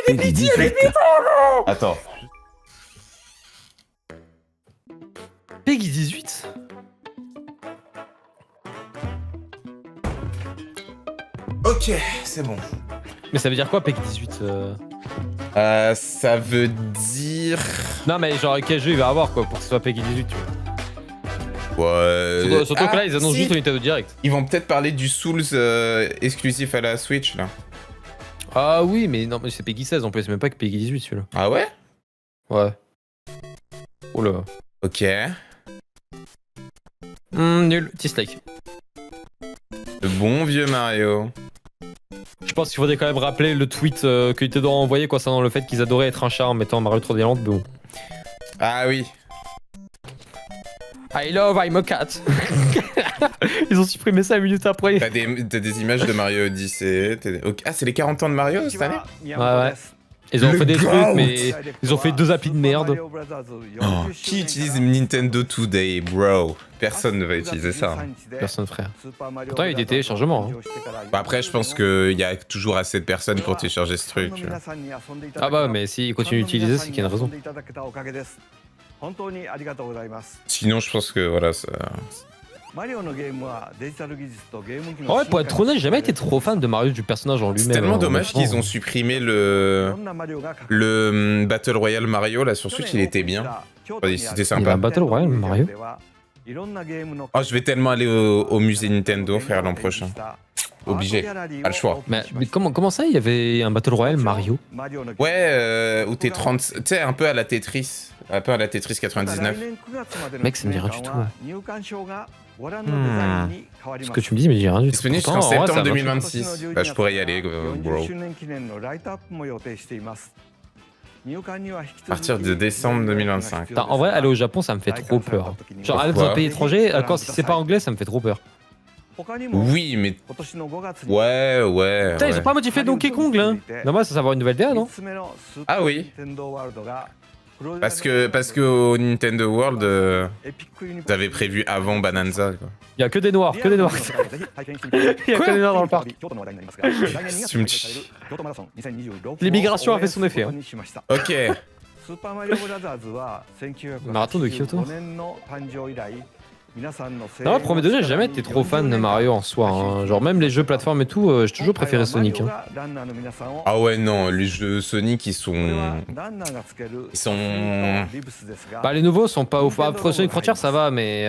Peggy 18. Attends. Peggy 18. Ok, c'est bon. Mais ça veut dire quoi, Peggy 18 Ça veut dire... Non, mais genre, quel jeu il va avoir, quoi, pour que ce soit Peggy 18, tu vois. Ouais... Surtout que là, ils annoncent si. juste au Nintendo Direct. Ils vont peut-être parler du Souls exclusif à la Switch, là. Ah oui, mais non, mais c'est Peggy 16 en plus, c'est même pas que Peggy 18, celui-là. Ah ouais? Ouais. Oh là. Ok. Nul, dislike. Le bon vieux Mario. Je pense qu'il faudrait quand même rappeler le tweet que Nintendo a envoyé concernant le fait qu'ils adoraient être un chat en mettant Mario 3D Land, mais bon. Ah oui. I love I'm a cat. Ils ont supprimé ça 1 minute après. T'as des images de Mario Odyssey. Ok. Ah, c'est les 40 ans de Mario cette année? Ouais. Ils ont Le fait des goat. trucs, mais ils ont fait 2 applis de merde. Oh, qui utilise Nintendo Today, bro? Personne ne va utiliser ça. Hein. Personne, frère. Pourtant, il y a des téléchargements. Hein. Bah après, je pense qu'il y a toujours assez de personnes pour télécharger ce truc. Tu vois. Ah bah, mais s'ils continuent d'utiliser, c'est qu'il y a une raison. Sinon, je pense que voilà, ça... Ouais, pour être honnête, j'ai jamais été trop fan de Mario du personnage en lui-même. C'est tellement hein, dommage honnêtement. qu'ils ont supprimé le Battle Royale Mario là sur Switch, il était bien. C'était Il y a sympa. un Battle Royale Mario. Oh, je vais tellement aller au musée Nintendo, frère, l'an prochain. Obligé, pas le choix. Mais comment ça, il y avait un Battle Royale Mario? Ouais, où t'es 30... Tu sais, un peu à la Tetris. Un peu à la Tetris 99. Mec, ça me dit rien du tout. Ce que tu me dis me dit rien du tout. Disponible Pourtant, jusqu'en en vrai, ça septembre va. 2026. Bah, je pourrais y aller, bro. À partir de décembre 2025. Putain, en vrai, aller au Japon, ça me fait trop peur. Genre, aller dans un pays étranger, quand si c'est pas anglais, ça me fait trop peur. Oui, mais... Ouais. Putain, ils ont pas modifié Donkey Kong là. Normal, ça va avoir une nouvelle DA, non? Ah oui. Parce que au Nintendo World, t'avais prévu avant Bananza, quoi. Il y a que des noirs, que des noirs. Il y a que des noirs dans le parc. Tu me dis. L'immigration a fait son effet. Hein. Ok. Marathon de Kyoto. Non, le premier degré, j'ai jamais été trop fan de Mario en soi. Hein. Genre, même les jeux plateforme et tout, j'ai toujours préféré Sonic. Hein. Ah ouais, non, les jeux Sonic, ils sont... Bah, les nouveaux sont pas ouf. Après, Sonic Frontier, ça va, mais.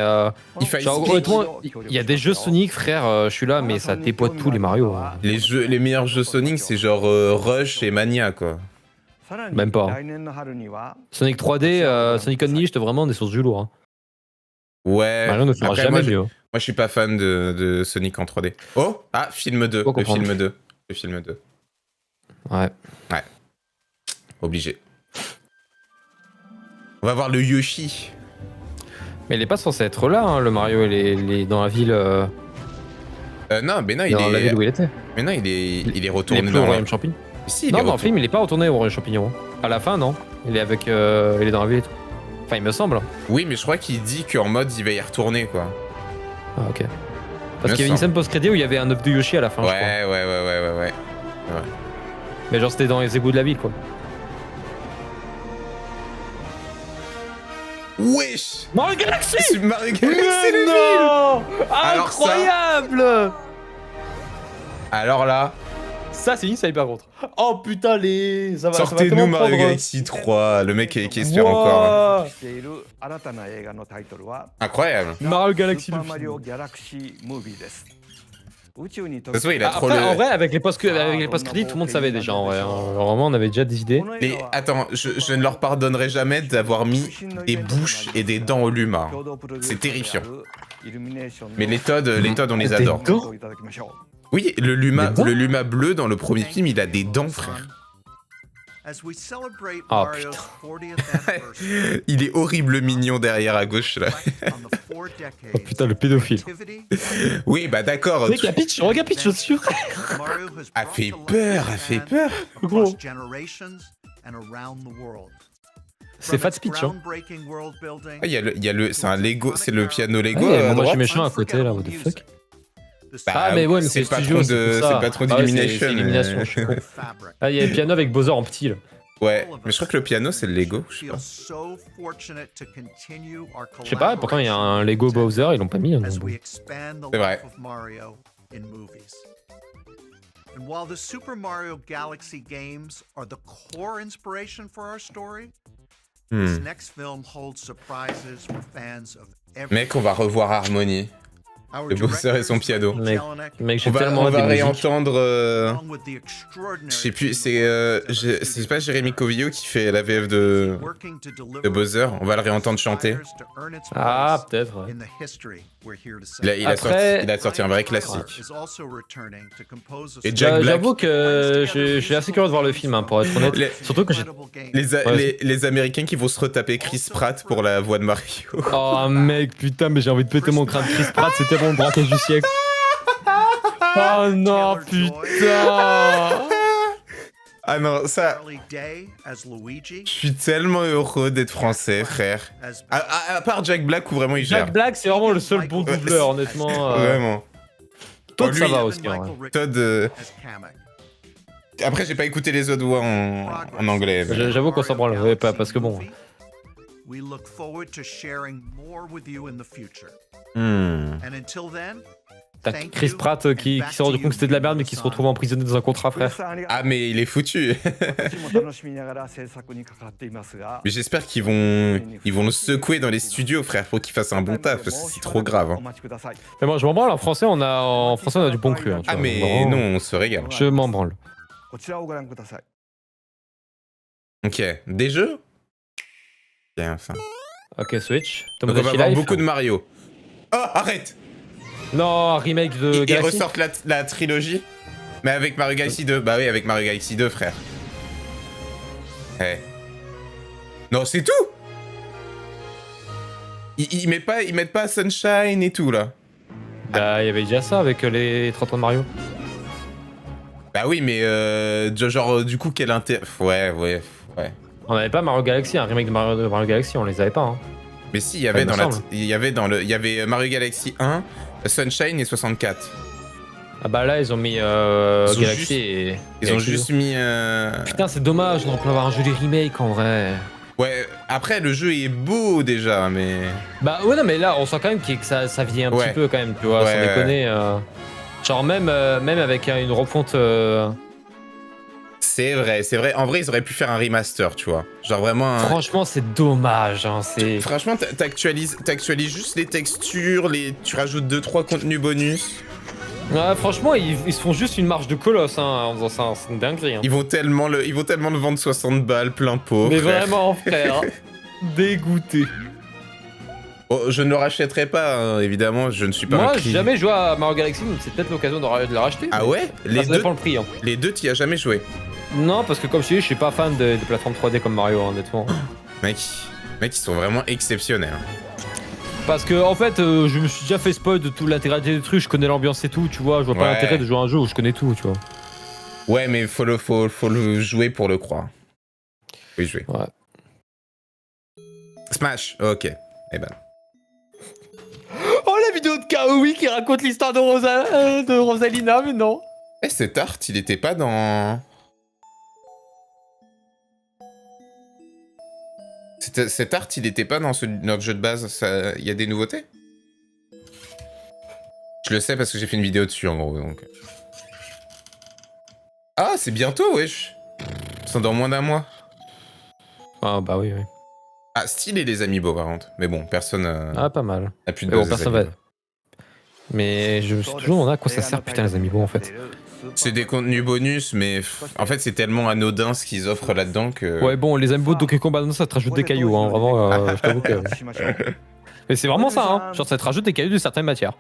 Genre, honnêtement, il y a des jeux Sonic, frère, je suis là, mais ça dépote tous les Mario. Hein. Les meilleurs jeux Sonic, c'est genre Rush et Mania, quoi. Même pas. Hein. Sonic 3D, Sonic Unleashed, vraiment, on est sur du lourd. Hein. Ouais. Mario ne fera Après, jamais mieux. Moi, je suis pas fan de Sonic en 3D. Oh! Ah, film 2. Le film 2. Le film 2. Ouais. Obligé. On va voir le Yoshi. Mais il est pas censé être là, hein, le Mario, il est dans la ville. Non, mais non, Dans la ville où il était. Mais non, il est Il est retourné plus dans au la... Royaume Champignon. Si, Non, dans le film, il est pas retourné au Royaume Champignon. À la fin, non. Il est avec. Il est dans la ville et tout. Enfin, il me semble. Oui, mais je crois qu'il dit qu'en mode, il va y retourner, quoi. Ah, ok. Parce qu'il y avait une scène post-crédit où il y avait un œuf de Yoshi à la fin, je crois. Ouais. Mais genre, c'était dans les égouts de la ville, quoi. Wesh! Mario Galaxy! C'est Mario Galaxy, le non! Alors Incroyable! Alors là, Ça, c'est insane par contre. Oh putain, les. Ça va, sortez-nous tellement Mario prendre- Galaxy 3, le mec qui espère encore. Wow. Incroyable. Mario Galaxy. le film. De toute façon, il a trop Après, le... en vrai, avec les post-crédits, tout le monde savait déjà. En vrai, hein. Genre, vraiment, on avait déjà des idées. Mais attends, je ne leur pardonnerai jamais d'avoir mis des bouches et des dents au Luma. C'est terrifiant. Mais les Toads, on les Des adore. dents Oui, le Luma Des dents bleu dans le premier film, il a des dents, frère. Oh putain. Il est horrible mignon derrière à gauche, là. Oh putain, le pédophile. Oui, bah d'accord. Mec, la Peach, regarde Peach au-dessus. A fait peur, Gros. C'est Fat Peach, hein. Ah, il y a le, c'est un Lego, c'est le piano Lego. Ouais, à moi, je droite. suis méchant à côté, là, what the fuck. Ah, mais ouais, mais c'est le studio, c'est le patron d'Illumination. C'est Illumination, je suis con. Ah, il y a le piano avec Bowser en petit, là. Ouais, mais je crois que le piano, c'est le Lego, je sais pas. Je sais pas, pourtant il y a un Lego Bowser, ils l'ont pas mis. Hein, c'est vrai. And while the Super Mario Galaxy games are the core inspiration for our story, this next film holds surprises for fans of every. Mec, on va revoir Harmony. Le Bowser et son piano. Mec, j'ai tellement on va hâte des réentendre. Je sais plus, c'est pas Jérémy Covillo qui fait la VF de Bowser. On va le réentendre chanter. Ah, peut-être. Ouais. Il a sorti un vrai classique. Et Jack Black. J'avoue que je suis assez curieux de voir le film, hein, pour être honnête. Surtout que les Américains qui vont se retaper Chris Pratt pour la voix de Mario. Oh mec, putain, mais j'ai envie de péter mon crâne. Chris Pratt, c'était mon braquage du siècle. Oh non, putain. Ah non, ça... Je suis tellement heureux d'être français, frère. À part Jack Black, où vraiment il gère. Jack Black, c'est vraiment le seul bon doubleur, honnêtement. Vraiment. Todd, ça va aussi. Ouais. Todd... Après, j'ai pas écouté les autres voix en anglais. Mais... J'avoue qu'on s'en branle, pas parce que bon... T'as Chris Pratt qui s'est rendu compte que c'était de la merde mais qui se retrouve emprisonné dans un contrat, frère. Ah mais il est foutu. Mais j'espère qu'ils vont le secouer dans les studios, frère, pour qu'il fasse un bon taf, parce que c'est trop grave. Hein. Mais moi je m'en branle, en français on a du bon cru. Hein, ah mais non, on se régale. Je m'en branle. Ok, des jeux. Bien, enfin. Ok, Switch. Donc on va avoir beaucoup de Mario. Oh, arrête! Non, un remake de Galaxy. Ils ressortent la trilogie, mais avec Mario Galaxy 2. Bah oui, avec Mario Galaxy 2, frère. Eh. Non, c'est tout! Ils mettent pas Sunshine et tout, là. Bah, il y avait déjà ça avec les 30 ans de Mario. Bah oui, mais genre, du coup, quel intérêt... Ouais. On avait pas Mario Galaxy, un remake de Mario Galaxy, on les avait pas. Hein. Mais si, il y avait Mario Galaxy 1, Sunshine et 64. Ah bah là, ils ont mis Galaxy et... Ils ont juste mis... Putain, c'est dommage, on aurait pu avoir un joli remake, en vrai. Ouais, après, le jeu est beau, déjà, mais... Bah ouais, non, mais là, on sent quand même que ça vieillit un petit peu, quand même, tu vois, sans déconner. Genre, même avec une refonte... C'est vrai. En vrai, ils auraient pu faire un remaster, tu vois. Genre vraiment... Franchement, c'est dommage. Hein, Franchement, t'actualises juste les textures, tu rajoutes 2-3 contenus bonus. Ouais, franchement, ils se font juste une marche de colosse hein, en faisant ça. C'est une dinguerie. Hein. Ils vont tellement le vendre 60 balles, plein pot. Mais frère. vraiment, frère. Dégoûté. Oh, je ne le rachèterai pas, hein, évidemment. Je ne suis pas Moi, j'ai jamais joué à Mario Galaxy, donc c'est peut-être l'occasion de le racheter. Ah ouais? Ça dépend le prix. Hein. Les deux, t'y as jamais joué? Non, parce que comme je dis, je suis pas fan des plateformes 3D comme Mario, honnêtement. Mec, ils sont vraiment exceptionnels. Parce que, en fait, je me suis déjà fait spoil de toute l'intégralité du truc, je connais l'ambiance et tout, tu vois. Je vois pas l'intérêt de jouer à un jeu où je connais tout, tu vois. Ouais, mais faut le jouer pour le croire. Faut y jouer. Ouais. Smash, ok. Eh ben. Oh, la vidéo de Kaoui qui raconte l'histoire de Rosalina, mais non. Eh, cet art, il était pas dans... Cet art, il était pas dans notre jeu de base. Il y a des nouveautés? Je le sais parce que j'ai fait une vidéo dessus, en gros, donc... Ah, c'est bientôt, wesh. C'est dans moins d'un mois. Ah, bah oui. Ah, stylé les amiibo, par contre. Mais bon, personne... Ah, pas mal. A plus de bon, personne va... Mais je me suis toujours demandé à quoi ça sert, putain, les amiibo, en fait. C'est des contenus bonus, mais en fait, c'est tellement anodin ce qu'ils offrent là-dedans que... Ouais, bon, les amiibo de Donkey Kong Banana, ça te rajoute des cailloux, hein, vraiment, je t'avoue que... Et c'est vraiment ça, hein, genre ça te rajoute des cailloux de certaines matières.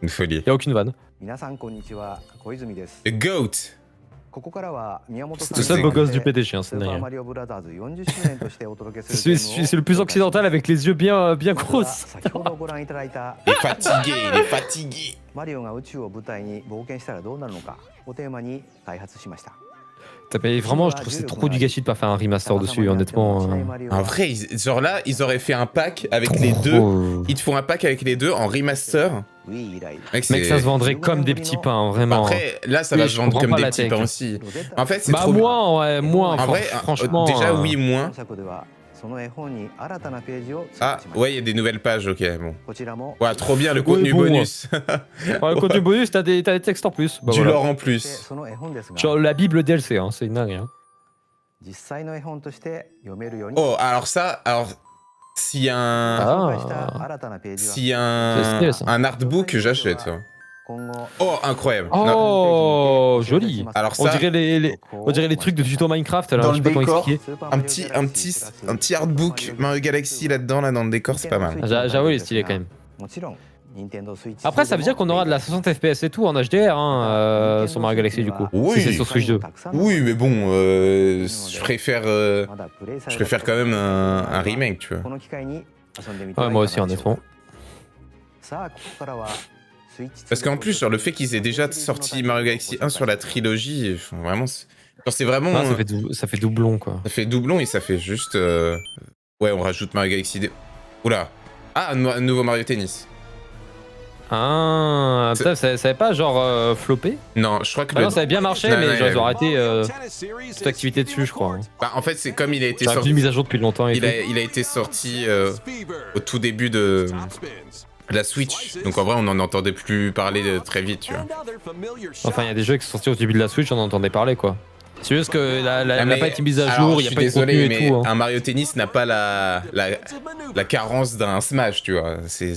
Une folie. Y'a aucune vanne. The GOAT. C'est le seul beau gosse du PDG, hein, c'est dingue. C'est le plus occidental avec les yeux bien grosses. Il est fatigué. Mais vraiment, je trouve que c'est trop du gâchis de pas faire un remaster dessus, honnêtement. En vrai, genre là, ils auraient fait un pack avec les deux. Ils te font un pack avec les deux en remaster. Mec, ça se vendrait comme des petits pains, vraiment. Après, là, ça va se vendre comme des petits pains aussi. En fait, c'est trop... moins, ouais, moins. En vrai, franchement... déjà, oui, moins. Ah, ouais, il y a des nouvelles pages, ok, bon. Ouais, trop bien, le contenu bonus. Ouais, le contenu bonus, t'as des textes en plus. Du lore en plus. Genre la Bible DLC, hein, c'est une dingue. Hein. Oh, alors ça, s'il y a un artbook, j'achète. Oh, incroyable. Oh, joli. Alors ça, on dirait les trucs de tuto Minecraft. Alors, dans je sais le pas comment décor, expliquer. un petit artbook Mario Galaxy là-dedans, là, dans le décor, c'est pas mal. J'avoue, il est stylé quand même. Après, ça veut dire qu'on aura de la 60 FPS et tout en HDR hein, sur Mario Galaxy du coup. Oui. Si c'est sur Switch 2. Oui, mais bon, je préfère quand même un remake, tu vois. Ouais, moi aussi, honnêtement. Parce qu'en plus, genre, le fait qu'ils aient déjà sorti Mario Galaxy 1 sur la trilogie, vraiment, c'est vraiment... Non, ça fait doublon, quoi. Ça fait doublon et ça fait juste... Ouais, on rajoute Mario Galaxy... Oula. Ah, un nouveau Mario Tennis. Ah, putain, ça avait pas genre floppé? Non, je crois que... non, ça avait bien marché, mais genre, ils ont arrêté toute activité dessus, je crois. Bah, en fait, c'est comme il a été sorti... plus mise à jour depuis longtemps. Il a été sorti au tout début de la Switch. Donc en vrai, on n'en entendait plus parler très vite, tu vois. Enfin, il y a des jeux qui sont sortis au début de la Switch, on en entendait parler, quoi. C'est juste que elle n'a pas été mise à jour, il n'y a pas de contenu et tout. Hein. Un Mario Tennis n'a pas la carence d'un Smash, tu vois. C'est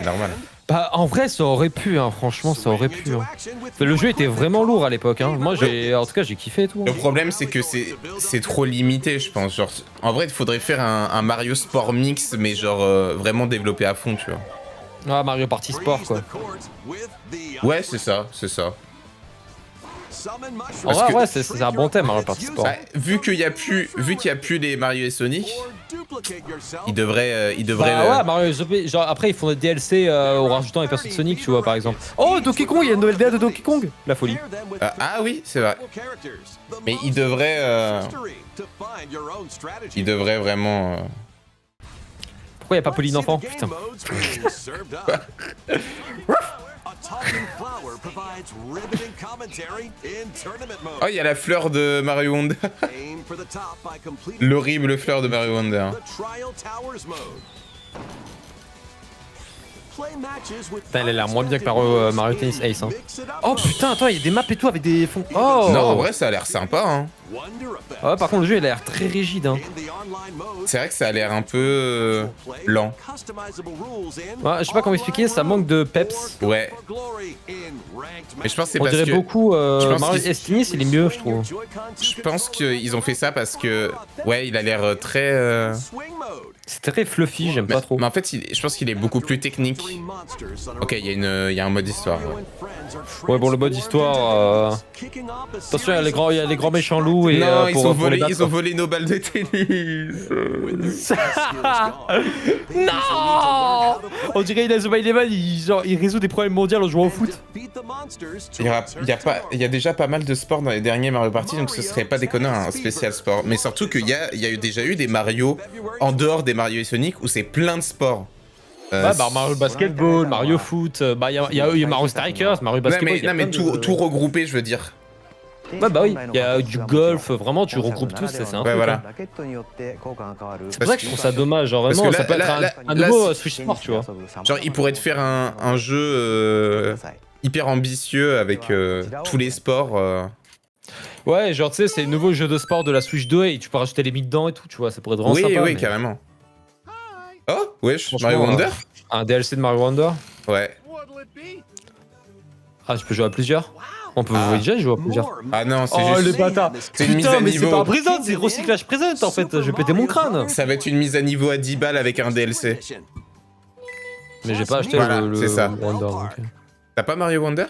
normal. Bah, en vrai, ça aurait pu, hein. Franchement, ça aurait pu. Hein. Le jeu était vraiment lourd à l'époque. Hein. Moi, en tout cas, j'ai kiffé et tout. Hein. Le problème, c'est que c'est trop limité, je pense. Genre, en vrai, il faudrait faire un Mario Sport Mix, mais genre vraiment développé à fond, tu vois. Ah, Mario Party Sport, quoi. Ouais, c'est ça, c'est ça. En vrai, ouais, c'est un bon thème, Mario Party Sport. Bah, vu qu'il y a plus les Mario et Sonic, ils devraient. Bah ouais, Mario, genre après ils font des DLC en rajoutant les persos de Sonic, tu vois, par exemple. Oh, Donkey Kong, il y a une nouvelle DA de Donkey Kong. La folie. Ah oui, c'est vrai. Mais ils devraient vraiment. Pourquoi il n'y a pas Pauline Enfant? Putain. Oh, il y a la fleur de Mario Wonder. L'horrible fleur de Mario Wonder. Putain, elle a l'air moins bien que Mario Tennis Ace. Hein. Oh putain, attends, il y a des maps et tout avec des fonds. Oh non, en vrai, ça a l'air sympa. Hein. Ah ouais, par contre, le jeu il a l'air très rigide. Hein. C'est vrai que ça a l'air un peu lent. Ouais, je sais pas comment expliquer, ça manque de peps. Ouais. Mais je pense que c'est parce que... On dirait beaucoup Mario Tennis, il est mieux, je trouve. Je pense qu'ils ont fait ça parce que... Ouais, il a l'air très... C'est très fluffy, j'aime pas trop. Mais en fait, je pense qu'il est beaucoup plus technique. Ok, il y a un mode histoire. Ouais, bon, le mode histoire... Attention, il y a les grands méchants loups et... Non, ils ont volé nos balles de tennis. Non. On dirait Inazuma Eleven, il résout des problèmes mondiaux en jouant au foot. Il y a déjà pas mal de sports dans les derniers Mario Party, donc ce serait pas déconnant un spécial sport. Mais surtout qu'il y a déjà eu des Mario en dehors des Mario et Sonic où c'est plein de sports. Ouais, bah Mario Basketball, Mario Foot, bah il y a Mario Strikers, Mario Basketball. Non mais tout regroupé, je veux dire. Ouais, bah oui, il y a du golf, vraiment, tu regroupes tous, c'est un truc. Voilà. C'est pour ça que je trouve ça dommage, genre vraiment, ça peut être un nouveau Switch Sport, tu vois. Genre, ils pourraient te faire un jeu hyper ambitieux avec tous les sports. Ouais, genre, tu sais, c'est le nouveau jeu de sport de la Switch 2 et tu peux rajouter les mi dedans et tout, tu vois, ça pourrait être vraiment sympa. Oui, carrément. Oh, wesh, Mario Wonder. Un DLC de Mario Wonder. Ouais. Ah, je peux jouer à plusieurs. On peut déjà jouer à plusieurs. Ah non, c'est juste... Oh, les bâtards. C'est une mise à niveau. Mais c'est pas un présent, c'est recyclage présent en fait. Je vais péter mon crâne. Ça va être une mise à niveau à 10 balles avec un DLC. Mais j'ai pas acheté le ça. Wonder. T'as pas Mario Wonder?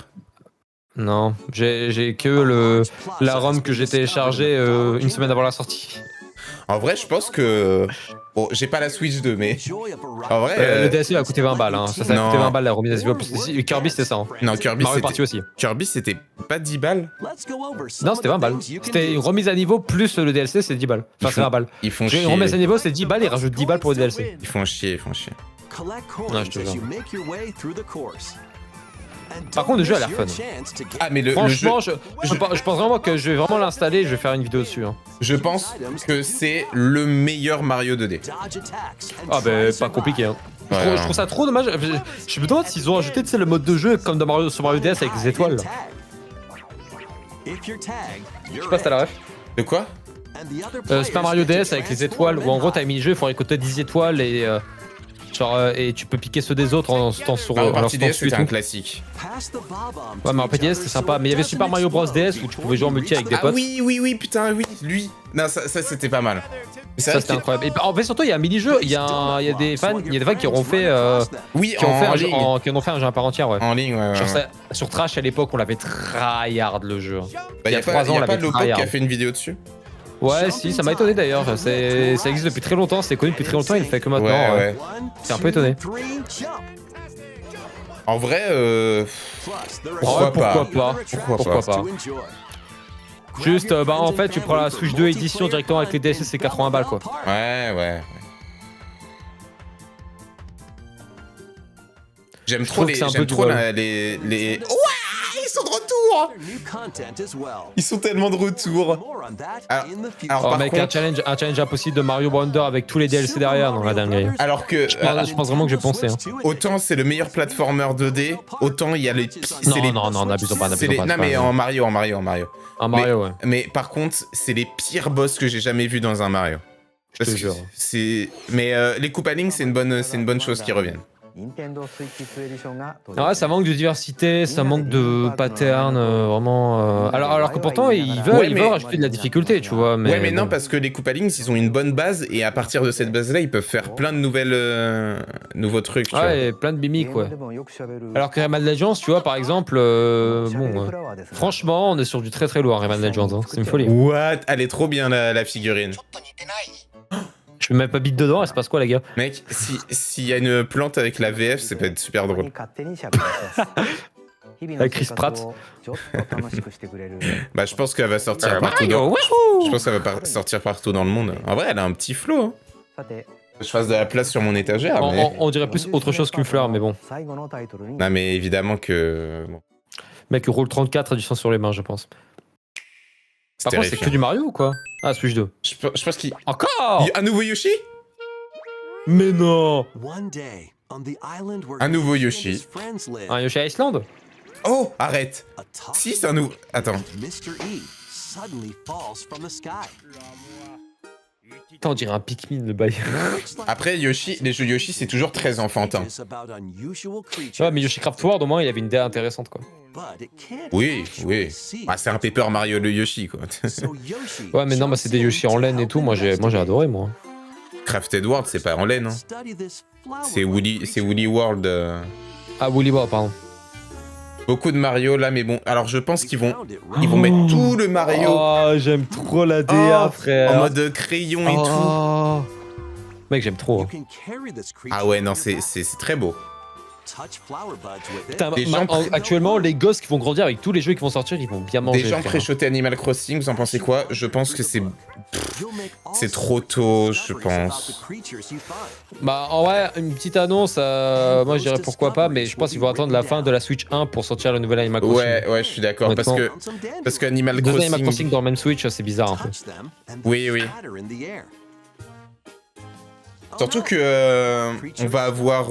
Non, j'ai que la ROM que j'ai téléchargée une semaine avant la sortie. En vrai, je pense que... Bon, j'ai pas la Switch 2, mais... En vrai... Le DLC a coûté 20 balles, hein. Ça a Non. coûté 20 balles la remise à niveau. Kirby, c'était ça. Hein. Non, Kirby, Mario Party aussi. Kirby, c'était pas 10 balles. Non, c'était 20 balles. C'était une remise à niveau plus le DLC, c'est 10 balles. Enfin, c'est 20 balles. Ils font chier. Une remise à niveau, c'est 10 balles, ils rajoutent 10 balles pour le DLC. Ils font chier. Non, je te jure. Par contre, le jeu a l'air fun. Ah, mais le Franchement, jeu... je pense vraiment que je vais vraiment l'installer, je vais faire une vidéo dessus. Hein. Je pense que c'est le meilleur Mario 2D. Ah bah pas compliqué. Hein. Ouais, je trouve ça trop dommage. Je me demande s'ils ont ajouté le mode de jeu comme dans sur Mario DS avec les étoiles. Là. Je sais pas si t'as la ref. De quoi? Super Mario DS avec les étoiles où en gros t'as un mini-jeu, il faut récolter 10 étoiles et tu peux piquer ceux des autres en sautant sur Mario en leur Party sautant DS, dessus et c'était un tout. classique. Ouais, Mario Party DS c'était sympa, mais il y avait Super Mario Bros DS où tu pouvais jouer en multi avec des potes. Oui, putain, oui, lui. Non, ça c'était pas mal. Ça c'était incroyable. Et en fait surtout il y a un mini-jeu, il y a des fans qui auront fait oui, qui ont fait un jeu à part entière, ouais. En ligne, ouais. Sur Trash à l'époque, on l'avait tryhard le jeu. Bah, y a 3 ans, on l'avait tryhard. Qui a fait une vidéo dessus. Ouais, si, ça m'a étonné d'ailleurs. Ça existe depuis très longtemps, c'est connu depuis très longtemps, il le fait que maintenant. Ouais. C'est un peu étonné. En vrai, pourquoi pas. Juste, en fait, tu prends la Switch 2 édition directement avec les DLC, c'est 80 balles quoi. Ouais. J'aime trop les. Ouais, ils sont de retour. Ils sont tellement de retour. Alors mec, un challenge impossible de Mario Wonder avec tous les DLC derrière, non la dinguerie. Alors que je pense vraiment que je vais poncer. Hein. Autant c'est le meilleur platformer 2D, autant il y a les. Non, n'abusons pas. Non mais en Mario. En Mario, ouais. Mais par contre, c'est les pires boss que j'ai jamais vus dans un Mario. Je te jure. Mais les coupes à ligne, c'est une bonne chose qui reviennent. Ouais, ça manque de diversité, ça manque de pattern, vraiment. Alors que pourtant, ils veulent rajouter de la difficulté, tu vois. Mais ouais, mais non, parce que les coupes à ligne, ils ont une bonne base, et à partir de cette base-là, ils peuvent faire plein de nouveaux trucs. Tu vois. Et plein de mimiques, ouais. Alors que Rayman Legends, tu vois, par exemple, franchement, on est sur du très très lourd, Rayman Legends, hein. C'est une folie. What? Elle est trop bien, la figurine. Je mets même pas bite dedans, elle se passe quoi, les gars? Mec, s'il y a une plante avec la VF, ça peut être super drôle. Avec Chris Pratt. Bah, je pense qu'elle va sortir partout sortir partout dans le monde. En vrai, elle a un petit flow. Hein. Je fasse de la place sur mon étagère. On dirait plus autre chose qu'une fleur, mais bon. Non, mais évidemment que. Bon. Mec, roule 34 a du sang sur les mains, je pense. Par contre, c'est que du Mario ou quoi? Ah, Switch 2. Je pense qu'il. Encore Un nouveau Yoshi? Mais non! Un nouveau Yoshi. Un Yoshi Island? Oh, arrête! Si, c'est un nouveau. Attends. Putain, on dirait un Pikmin, le bail. Après, les jeux Yoshi, c'est toujours très enfantin. Ouais, mais Yoshi Craft World, au moins, il avait une idée intéressante, quoi. Oui. Ah, c'est un Paper Mario le Yoshi, quoi. Ouais, mais non, bah, c'est des Yoshi en laine et tout. Moi, j'ai adoré, moi. Crafted World, c'est pas en laine, hein. C'est Woolly World. Ah, Woolly World, pardon. Beaucoup de Mario là, mais bon, alors je pense qu'ils vont mettre tout le Mario. Oh, j'aime trop la DA, frère. En mode crayon et tout. Mec, j'aime trop. Ah ouais, non, c'est très beau. Putain, actuellement, les gosses qui vont grandir avec tous les jeux qui vont sortir, ils vont bien manger. Des gens pré-shotés Animal Crossing, vous en pensez quoi? Je pense que c'est trop tôt, je pense. Bah en vrai, une petite annonce, moi je dirais pourquoi pas, mais je pense qu'ils vont attendre la fin de la Switch 1 pour sortir le nouvel Animal Crossing. Ouais, je suis d'accord, parce que Animal Crossing... Animal Crossing dans le même Switch, c'est bizarre un peu. Oui. Surtout que on va avoir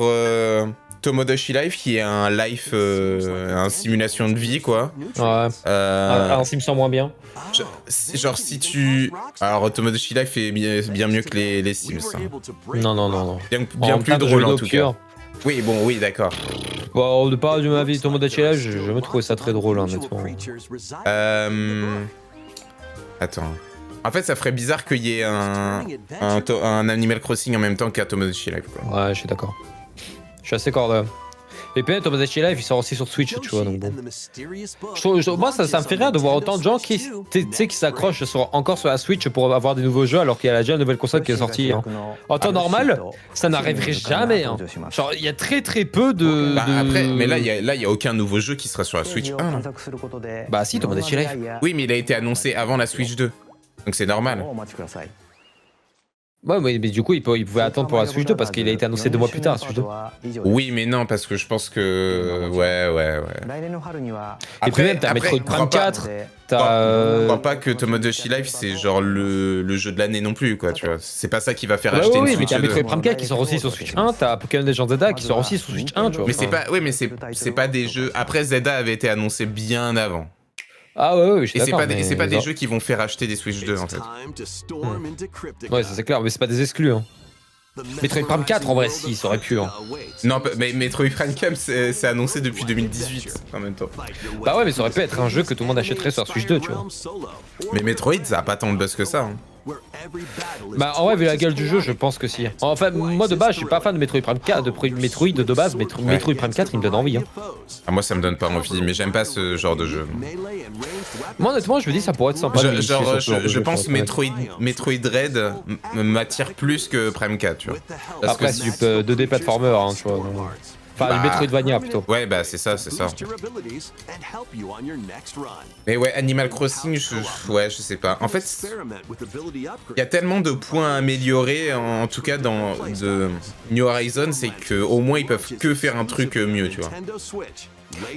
Tomodachi Life qui est un life, un simulation de vie quoi. Ouais. Un sim sans moins bien. Genre si tu... Alors Tomodachi Life est bien mieux que les Sims. Hein. Non. Bien plus drôle en tout cas. Oui, d'accord. Bon, de part de ma vie Tomodachi Life, je me trouvais ça très drôle honnêtement. Attends. En fait, ça ferait bizarre qu'il y ait un Animal Crossing en même temps qu'un Tomodachi Life quoi. Ouais, je suis d'accord. Je suis assez d'accord. Et puis Tomodachi Life, il sort aussi sur Switch, tu vois, donc bon. Moi, ça me fait rire de voir autant de gens qui s'accrochent encore sur la Switch pour avoir des nouveaux jeux alors qu'il y a déjà une nouvelle console qui est sortie. Hein. En temps normal, ça n'arriverait jamais. Hein. Genre, il y a très peu de... Après, mais là, il y a aucun nouveau jeu qui sera sur la Switch 1. Bah si, Tomodachi Life. Oui, mais il a été annoncé avant la Switch 2. Donc c'est normal. Ouais, mais du coup, il pouvait attendre pour la Switch 2 parce qu'il a été annoncé 2 mois plus tard, la Switch 2. Oui, mais non, parce que je pense que... Ouais. Et puis même, t'as Metroid Prime 4, Je crois pas que Tomodachi Life, c'est genre le jeu de l'année non plus, quoi, tu vois. C'est pas ça qui va faire acheter une mais Switch t'as 2. Metroid Prime 4 qui sort aussi sur Switch 1, t'as Pokémon Legends Zelda qui sort aussi sur Switch 1, tu vois. Mais c'est pas... Oui, mais c'est pas des jeux... Après, Zelda avait été annoncé bien avant. Ah ouais, je suis Et d'accord. c'est pas des jeux qui vont faire acheter des Switch 2, en fait. Ouais, ça c'est clair, mais c'est pas des exclus, hein. Metroid Prime 4, en vrai, si, ça aurait pu, hein. Non, mais Metroid Prime 4, c'est annoncé depuis 2018, en même temps. Bah ouais, mais ça aurait pu être un jeu que tout le monde achèterait sur Switch 2, tu vois. Mais Metroid, ça a pas tant de buzz que ça, hein. Bah en vrai, vu la gueule du jeu, je pense que si. Enfin, moi de base, je suis pas fan de Metroid Prime 4, de Metroid de base, mais Metroid Prime 4, il me donne envie. Hein. Ah, moi, ça me donne pas envie, mais j'aime pas ce genre de jeu. Moi, honnêtement, je me dis, ça pourrait être sympa. Je pense Metroid Red m'attire plus que Prime 4, tu vois. Après, c'est du 2D platformer, hein, tu vois. Enfin, du Metroidvania plutôt. Ouais, bah c'est ça. Mais ouais, Animal Crossing, je sais pas. En fait, il y a tellement de points à améliorer, en tout cas dans New Horizons, c'est qu'au moins ils peuvent que faire un truc mieux, tu vois.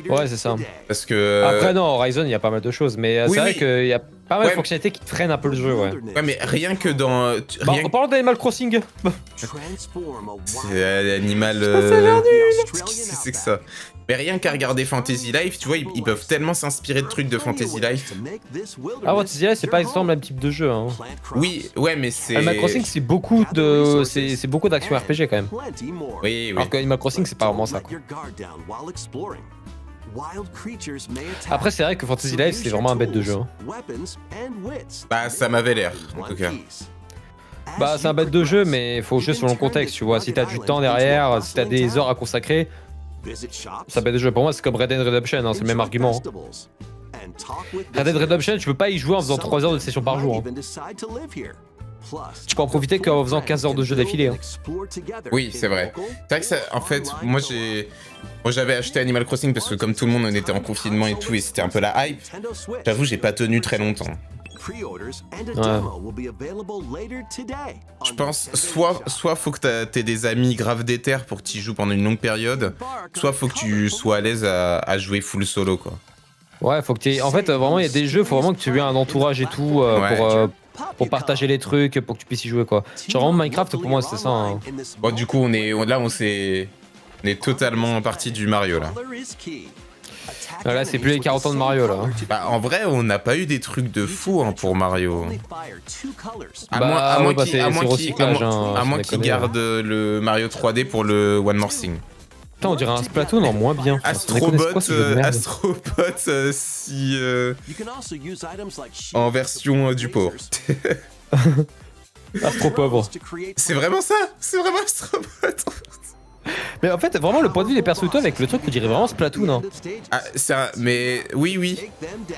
Ouais, c'est ça. Parce que... Après, non, Horizon, il y a pas mal de choses, mais c'est vrai qu'il y a pas mal de fonctionnalités qui freinent un peu le jeu, ouais. Ouais, mais rien que dans... En parlant d'Animal Crossing... C'est Animal... Qu'est-ce que c'est que ça? Mais rien qu'à regarder Fantasy Life, tu vois, ils peuvent tellement s'inspirer de trucs de Fantasy Life. Ah, Fantasy Life, c'est pas exactement le même type de jeu, hein. Oui, ouais, mais c'est... Animal Crossing, c'est beaucoup de... C'est beaucoup d'action RPG, quand même. Oui. Alors que Animal Crossing, c'est pas vraiment ça, quoi. Après, c'est vrai que Fantasy Life, c'est vraiment un bête de jeu. Hein. Bah, ça m'avait l'air, en tout cas. Bah, c'est un bête de jeu, mais faut jouer selon le contexte, tu vois. Si t'as du temps derrière, si t'as des heures à consacrer, c'est un bête de jeu. Pour moi, c'est comme Red Dead Redemption, hein, c'est le même argument. Red Dead Redemption, tu peux pas y jouer en faisant 3 heures de session par jour. Hein. Tu peux en profiter qu'en faisant 15 heures de jeu d'affilée. Hein. Oui, c'est vrai. C'est vrai que ça, en fait, moi j'avais acheté Animal Crossing parce que comme tout le monde on était en confinement et tout et c'était un peu la hype. J'avoue, j'ai pas tenu très longtemps. Ouais. Je pense, soit faut que t'aies des amis grave déter pour que tu joues pendant une longue période, soit faut que tu sois à l'aise à jouer full solo, quoi. Ouais, faut que tu... En fait, vraiment, il y a des jeux, faut vraiment que tu aies un entourage et tout pour partager les trucs, pour que tu puisses y jouer, quoi. Genre, vraiment, Minecraft, pour moi, c'était ça. Hein. Bon, du coup, on est totalement parti du Mario, là. Là, c'est plus les 40 ans de Mario, là. Bah, en vrai, on n'a pas eu des trucs de fou hein, pour Mario. À moins qu'ils gardent le Mario 3D pour le One More Thing. Putain, on dirait un Splatoon en moins bien. Astrobot, en version du pauvre. Astro pauvre. C'est vraiment ça. C'est vraiment Astrobot. Mais en fait, vraiment, le point de vue des persos avec le truc, on dirait vraiment Splatoon. Hein. Ah, ça, mais oui.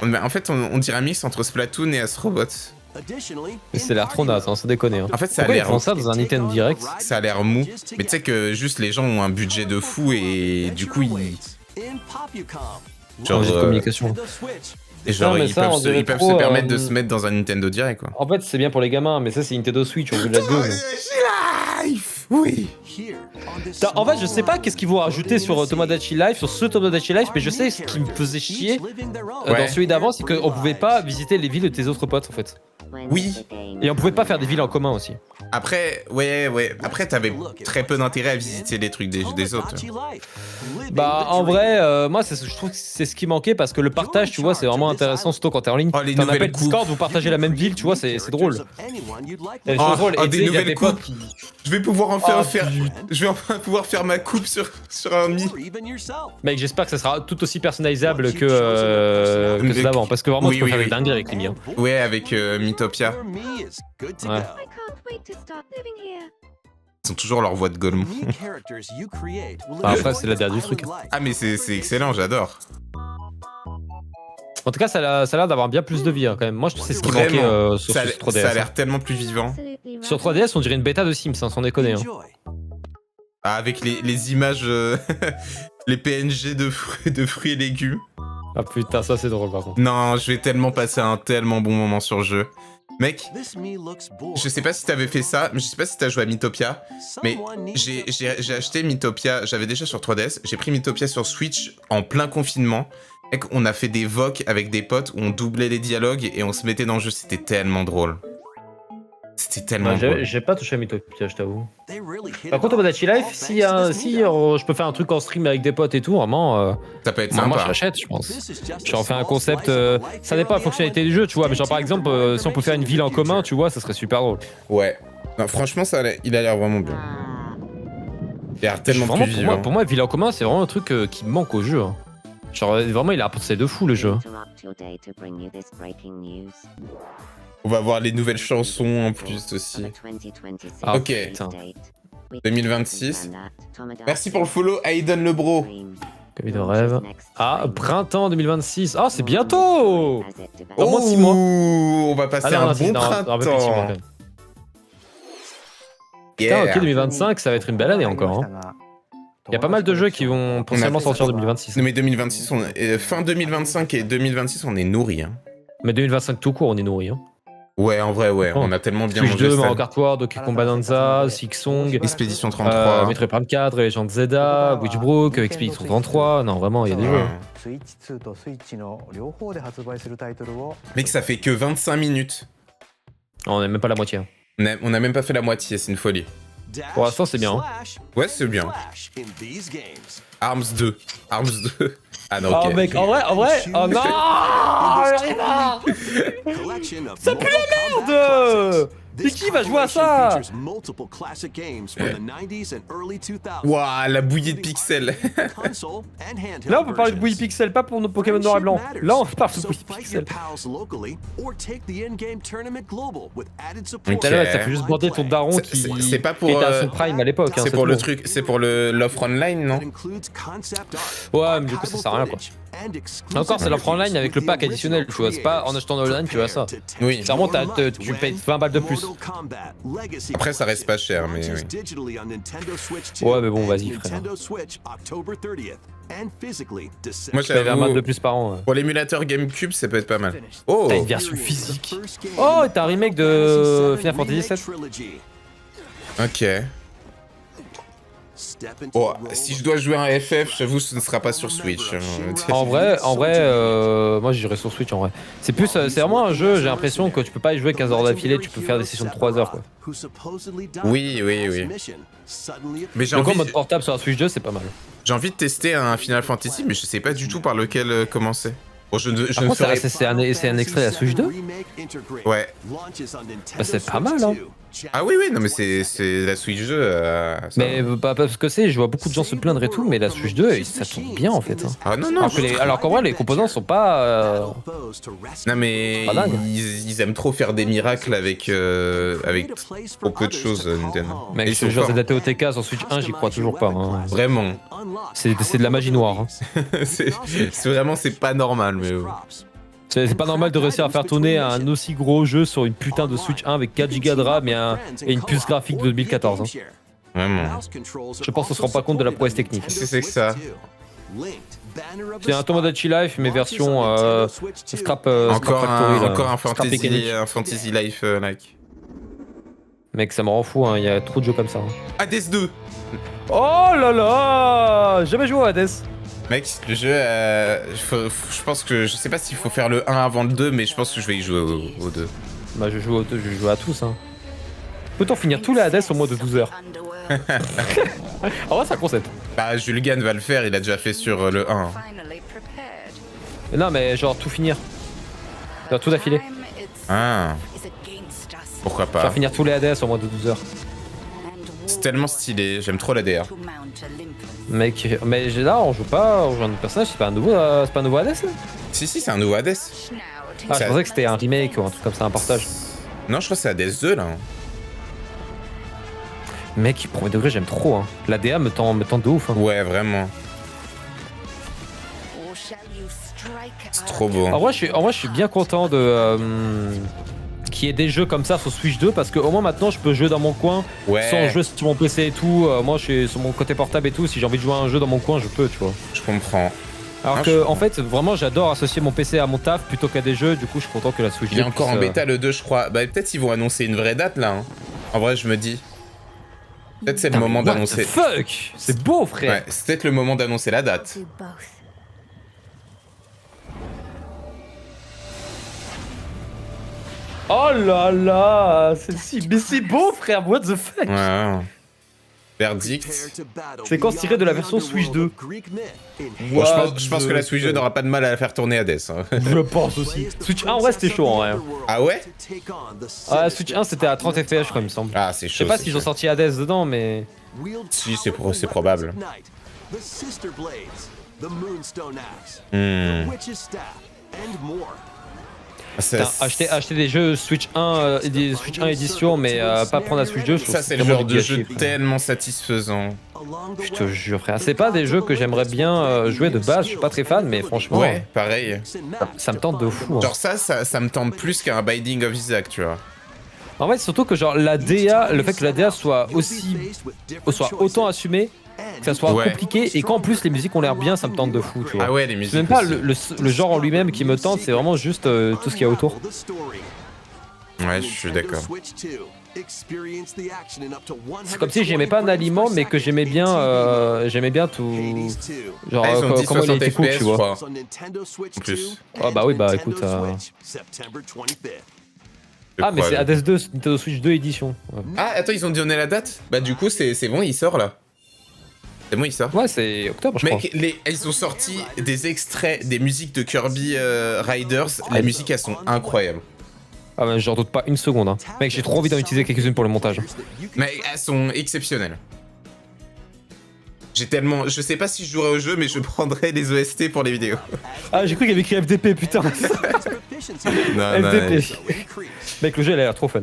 En fait, on dirait un mix entre Splatoon et Astrobot. Mais c'est l'air trop naze, hein, sans déconner. Hein. En fait, ça a Pourquoi l'air... ils font ça dans un Nintendo Direct? Ça a l'air mou. Mais tu sais que juste les gens ont un budget de fou et du coup, ils... Genre de communication. Et genre, non, ils peuvent se permettre de se mettre dans un Nintendo Direct, quoi. En fait, c'est bien pour les gamins, mais ça, c'est Nintendo Switch, on veut la gueule. Life, oui. En fait, je sais pas qu'est-ce qu'ils vont rajouter sur Tomodachi Life, sur ce Tomodachi Life, mais je sais ce qui me faisait chier dans celui d'avant, c'est qu'on pouvait pas visiter les villes de tes autres potes, en fait. Oui. Et on pouvait pas faire des villes en commun aussi. Après, Après, t'avais très peu d'intérêt à visiter les trucs des autres. Bah, en vrai, moi, je trouve que c'est ce qui manquait parce que le partage, tu vois, c'est vraiment intéressant, surtout quand t'es en ligne. Oh, les t'en nouvelles appelles Discord, vous partagez la même ville, tu vois, c'est drôle. Et des nouvelles coupes. Je vais pouvoir je vais enfin pouvoir faire ma coupe sur un Mi. Mec, j'espère que ça sera tout aussi personnalisable que ceux d'avant, parce que vraiment, tu peux faire des dingueries avec les miens. Ouais, avec Mythopia. Ouais. Ils ont toujours leur voix de Gollum. Après, c'est la dernière du truc. Ah, mais c'est excellent, j'adore. En tout cas, ça a l'air d'avoir bien plus de vie quand même. Moi, je sais ce qui manquait sur 3DS. Ça a l'air tellement plus vivant. Sur 3DS, on dirait une bêta de Sims, sans déconner. Ah, avec les images, les PNG de fruits et légumes. Ah putain, ça c'est drôle par contre. Non, je vais tellement passer un tellement bon moment sur le jeu. Mec, je sais pas si t'avais fait ça, mais je sais pas si t'as joué à Mythopia, mais j'ai acheté Mythopia, j'avais déjà sur 3DS, j'ai pris Mythopia sur Switch en plein confinement. Mec, on a fait des VOC avec des potes où on doublait les dialogues et on se mettait dans le jeu, c'était tellement drôle. C'était tellement drôle. J'ai pas touché à Mythopia, je t'avoue. Par contre, Tomodachi Life, si je peux faire un truc en stream avec des potes et tout, vraiment, Ça peut être moi sympa. je l'achète, je pense. Genre faire un concept, ça dépend de la fonctionnalité du jeu, tu vois, mais genre par exemple, si on peut faire une ville en commun, tu vois, ça serait super drôle. Ouais. Non, franchement, il a l'air vraiment bien. Il a l'air tellement Vraiment, plus vivant. pour moi, ville en commun, c'est vraiment un truc qui me manque au jeu. Hein. Genre vraiment, il a apporté de fou le jeu. On va voir les nouvelles chansons en plus aussi. Ah, ok. Putain. 2026. Merci pour le follow, Aiden le bro. Covid de rêve. Ah, printemps 2026. Ah, c'est bientôt. Dans moins de 6 mois. On va passer un bon printemps. Putain, ok, 2025, ça va être une belle année encore. Hein. Il y a pas mal de jeux qui vont potentiellement sortir en 2026. Non mais 2026, fin 2025 et 2026, on est nourris. Hein. Mais 2025 tout court, on est nourri. Hein. Ouais, en vrai, ouais, on a tellement bien Switch mangé 2, ça. Mario Kart World, Donkey Kong Bonanza, Song, Expédition 33. Metroid Prime 4, Legend of Zelda, Witchbrook, Expédition 33. Non, vraiment, il y a des jeux. Mec, ça fait que 25 minutes. On est même pas la moitié. Hein. On a même pas fait la moitié, c'est une folie. Pour l'instant, c'est bien. Hein. Ouais, c'est bien. Arms 2. Arms 2. Ah non, ok. Oh mec, en vrai, oh non, j'arrive pas. Ça pue la merde. Mais qui va jouer à ça? Waouh, la bouillie de pixels. Là, on peut parler de bouillie pixel, pas pour nos Pokémon noir et blanc. Là, on parle de bouillie pixel. Ok. Ça fait juste bander ton daron C'est pas pour, qui était à son prime à l'époque. C'est pour le truc, c'est pour l'offre online, non? Ouais, mais du coup, ça sert à rien, quoi. Encore, c'est l'offre online avec le pack additionnel, tu vois. C'est pas en achetant online, tu vois ça. Oui. Clairement, tu payes 20 balles de plus. Après, ça reste pas cher, mais oui. Ouais, mais bon, vas-y, frère. Moi, j'avais 20 balles de j'avoue, plus par an. pour l'émulateur GameCube, ça peut être pas mal. Oh! T'as une version physique. Oh, t'as un remake de Final Fantasy VII. Ok. Oh, si je dois jouer un FF, j'avoue, ce ne sera pas sur Switch. En vrai, moi j'irai sur Switch en vrai. C'est plus, c'est vraiment un jeu, j'ai l'impression que tu peux pas y jouer 15 heures d'affilée, tu peux faire des sessions de 3 heures quoi. Oui. Mais j'ai Donc en envie, mode portable sur la Switch 2, c'est pas mal. j'ai envie de tester un Final Fantasy, mais je sais pas du tout par lequel commencer. Bon, je ne Par contre, saurais c'est un extrait de la Switch 2. Ouais. Bah, c'est pas mal hein. Ah oui, non mais c'est la Switch 2. ça... Mais pas parce que je vois beaucoup de gens se plaindre et tout, mais la Switch 2, ça tourne bien en fait. Hein. Ah non. Alors qu'en vrai, les composants sont pas. Non mais pas dingue. ils aiment trop faire des miracles avec trop peu de choses, Nintendo. Mec, Et ce jeu adapté au TK sur Switch 1, j'y crois toujours pas. Hein. Vraiment. C'est de la magie noire. Hein. c'est vraiment, c'est pas normal, mais... C'est pas normal de réussir à faire tourner un aussi gros jeu sur une putain de Switch 1 avec 4 Go de RAM et une puce graphique de 2014. Hein. Vraiment. Je pense qu'on se rend pas compte de la prouesse technique. C'est que ça. C'est un Tomodachi Life, mais version Scrap Encore un Factory, Fantasy Life like. Mec, ça me rend fou, hein. Il y a trop de jeux comme ça. Hein. Hades 2. Oh là là, jamais joué à Hades. Mec, le jeu, je pense que... Je sais pas s'il faut faire le 1 avant le 2, mais je pense que je vais y jouer au 2. Bah je joue à tous. Hein. Peut-on finir tous les Hades au moins de 12 heures? En vrai, c'est un concept. Bah, Julgan va le faire, il a déjà fait sur le 1. Mais non, mais genre tout finir. Genre tout d'affilée. Ah. Pourquoi Faire pas. finir tous les Hades au moins de 12 heures. C'est tellement stylé, j'aime trop la DR. Mec, mais là on joue pas, on joue un autre personnage, c'est pas un nouveau Hades là? Si, c'est un nouveau Hades. Ah, je pensais que c'était un remake ou un truc comme ça, un portage. Non, je crois que c'est Hades 2 là. Mec, premier degré, j'aime trop. Hein. La DA me tend de ouf. Hein. Ouais, vraiment. C'est trop beau. En vrai, je suis bien content de qu'il y ait des jeux comme ça sur Switch 2 parce qu'au moins maintenant je peux jouer dans mon coin sans jouer sur mon PC et tout. Moi, je suis sur mon côté portable et tout. Si j'ai envie de jouer à un jeu dans mon coin, je peux, tu vois. Je comprends. Alors que, en fait, vraiment, j'adore associer mon PC à mon taf plutôt qu'à des jeux. Du coup, je suis content que la Switch 2. Il est encore en bêta le 2, je crois. Bah, peut-être qu'ils vont annoncer une vraie date là. Hein. En vrai, je me dis. Peut-être c'est le moment d'annoncer. Fuck, c'est beau, frère. Ouais, c'est peut-être le moment d'annoncer la date. Oh là là, mais c'est beau, frère. What the fuck. Ouais. Verdict. Séquence tirée de la version Switch 2. Bon, je pense que la Switch 2 n'aura pas de mal à la faire tourner Hades. Hein. Je pense aussi. Switch 1, en vrai, c'était chaud en vrai. Ah ouais? Ah, Switch 1, c'était à 30 FPS, je crois, il me semble. Ah, c'est chaud. Je sais pas s'ils ont sorti Hades dedans, mais. Si, c'est probable. Acheter des jeux Switch 1, Switch 1 édition, mais pas prendre la Switch 2. Ça, c'est le genre de jeu tellement satisfaisant. Je te jure, frère. C'est pas des jeux que j'aimerais bien jouer de base, je suis pas très fan, mais franchement. Ouais, pareil. Ça me tente de fou. Hein. Genre, ça me tente plus qu'un Binding of Isaac, tu vois. En fait, surtout que, genre, la DA, le fait que la DA soit autant assumée, que ça soit compliqué, et qu'en plus les musiques ont l'air bien, ça me tente de fou, tu vois. Ah ouais, les musiques. C'est même pas le genre en lui-même qui me tente, c'est vraiment juste tout ce qu'il y a autour. Ouais, je suis d'accord. C'est comme si j'aimais pas un aliment, mais que j'aimais bien tout. Genre, comment il a été cool, tu vois. En plus. Ah bah oui, bah écoute. Ah, mais c'est Hades 2, Nintendo Switch 2 édition. Ouais. Ah, attends, ils ont donné la date? Bah, du coup, c'est bon, il sort là. C'est bon, il sort. Ouais, c'est octobre, je crois. Mec, ils ont sorti des extraits des musiques de Kirby Riders. Les musiques, elles sont incroyables. Ah, bah, j'en doute pas une seconde. Hein. Mec, j'ai trop envie d'en utiliser quelques-unes pour le montage. Mais elles sont exceptionnelles. J'ai tellement. Je sais pas si je jouerai au jeu, mais je prendrai les OST pour les vidéos. Ah, j'ai cru qu'il y avait écrit FDP, putain. Non, FDP. Mec, le jeu, il a l'air trop fun.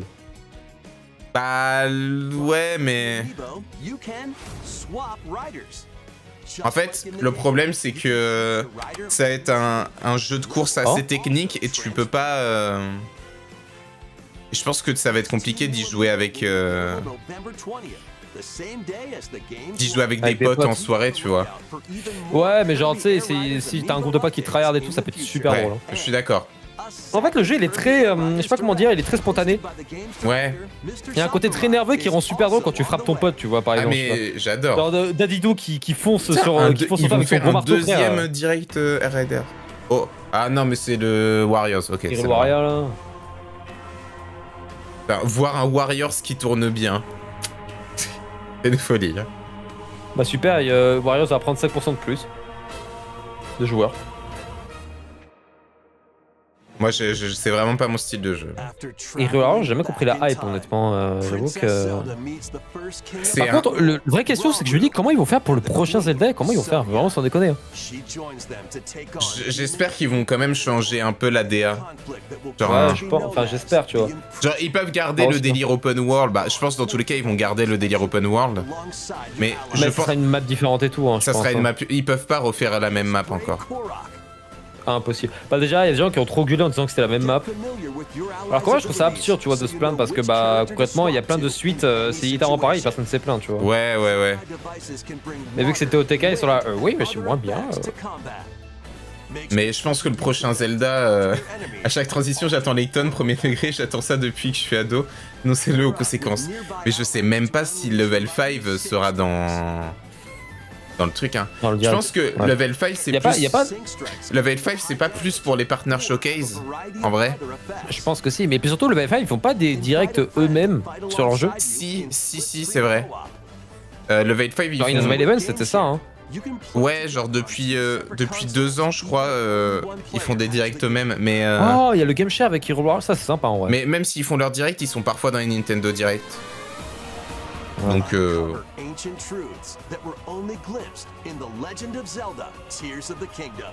Bah, ouais, mais. En fait, le problème, c'est que ça va être un jeu de course assez technique et tu peux pas. Je pense que ça va être compliqué d'y jouer avec. D'y jouer avec des potes en soirée, tu vois. Ouais, mais genre, tu sais, si t'as un groupe de potes qui tryhard et tout, ça peut être super drôle. Hein. Je suis d'accord. En fait, le jeu, il est très. Je sais pas comment dire, il est très spontané. Ouais. Il y a un côté très nerveux qui rend super drôle quand tu frappes ton pote, tu vois, par exemple. Ah, mais j'adore. Genre Dadidou qui fonce sur toi avec son gros marteau. Deuxième direct RDR. Oh. Ah non, mais c'est le Warriors, ok. C'est le Warriors, là. Enfin, voir un Warriors qui tourne bien. C'est une folie. Hein. Bah super, Warriors va prendre 5% de plus de joueurs. Moi, c'est vraiment pas mon style de jeu. Et Warriors, j'ai jamais compris la hype, honnêtement. J'avoue que. Par contre, la vraie question, c'est que je me dis comment ils vont faire pour le prochain Zelda et comment ils vont faire, vraiment sans déconner. Hein. J'espère qu'ils vont quand même changer un peu la DA. Genre, ouais, je pense, enfin, j'espère, tu vois. Genre, ils peuvent garder le délire open world. Bah, je pense dans tous les cas, ils vont garder le délire open world. Mais je pense. Ça sera une map différente et tout. Hein, ça sera une map. Ils peuvent pas refaire la même map encore. Impossible. Bah déjà, il y a des gens qui ont trop gueulé en disant que c'était la même map. Alors que moi, je trouve ça absurde, tu vois, de se plaindre parce que bah concrètement, il y a plein de suites, c'est littéralement pareil, personne ne s'est plaint, tu vois. Ouais. Mais vu que c'était OTK, ils sont là, oui, mais c'est moins bien. Mais je pense que le prochain Zelda, à chaque transition, j'attends Layton, premier degré, j'attends ça depuis que je suis ado. Non, c'est le aux conséquences. Mais je sais même pas si level 5 sera dans le truc, hein. Je pense que level 5 c'est plus. Level 5 c'est pas plus pour les partners showcase, en vrai. Je pense que si, mais puis surtout level 5 ils font pas des directs eux-mêmes sur leur jeu. Si, c'est vrai. Level 5 ils font. Inazuma Eleven c'était ça, hein. Ouais, genre depuis 2 ans je crois, ils font des directs eux-mêmes, mais. Oh, il y a le game share avec Hero World, ça c'est sympa en vrai. Mais même s'ils font leur direct, ils sont parfois dans les Nintendo Direct. Ouais. Donc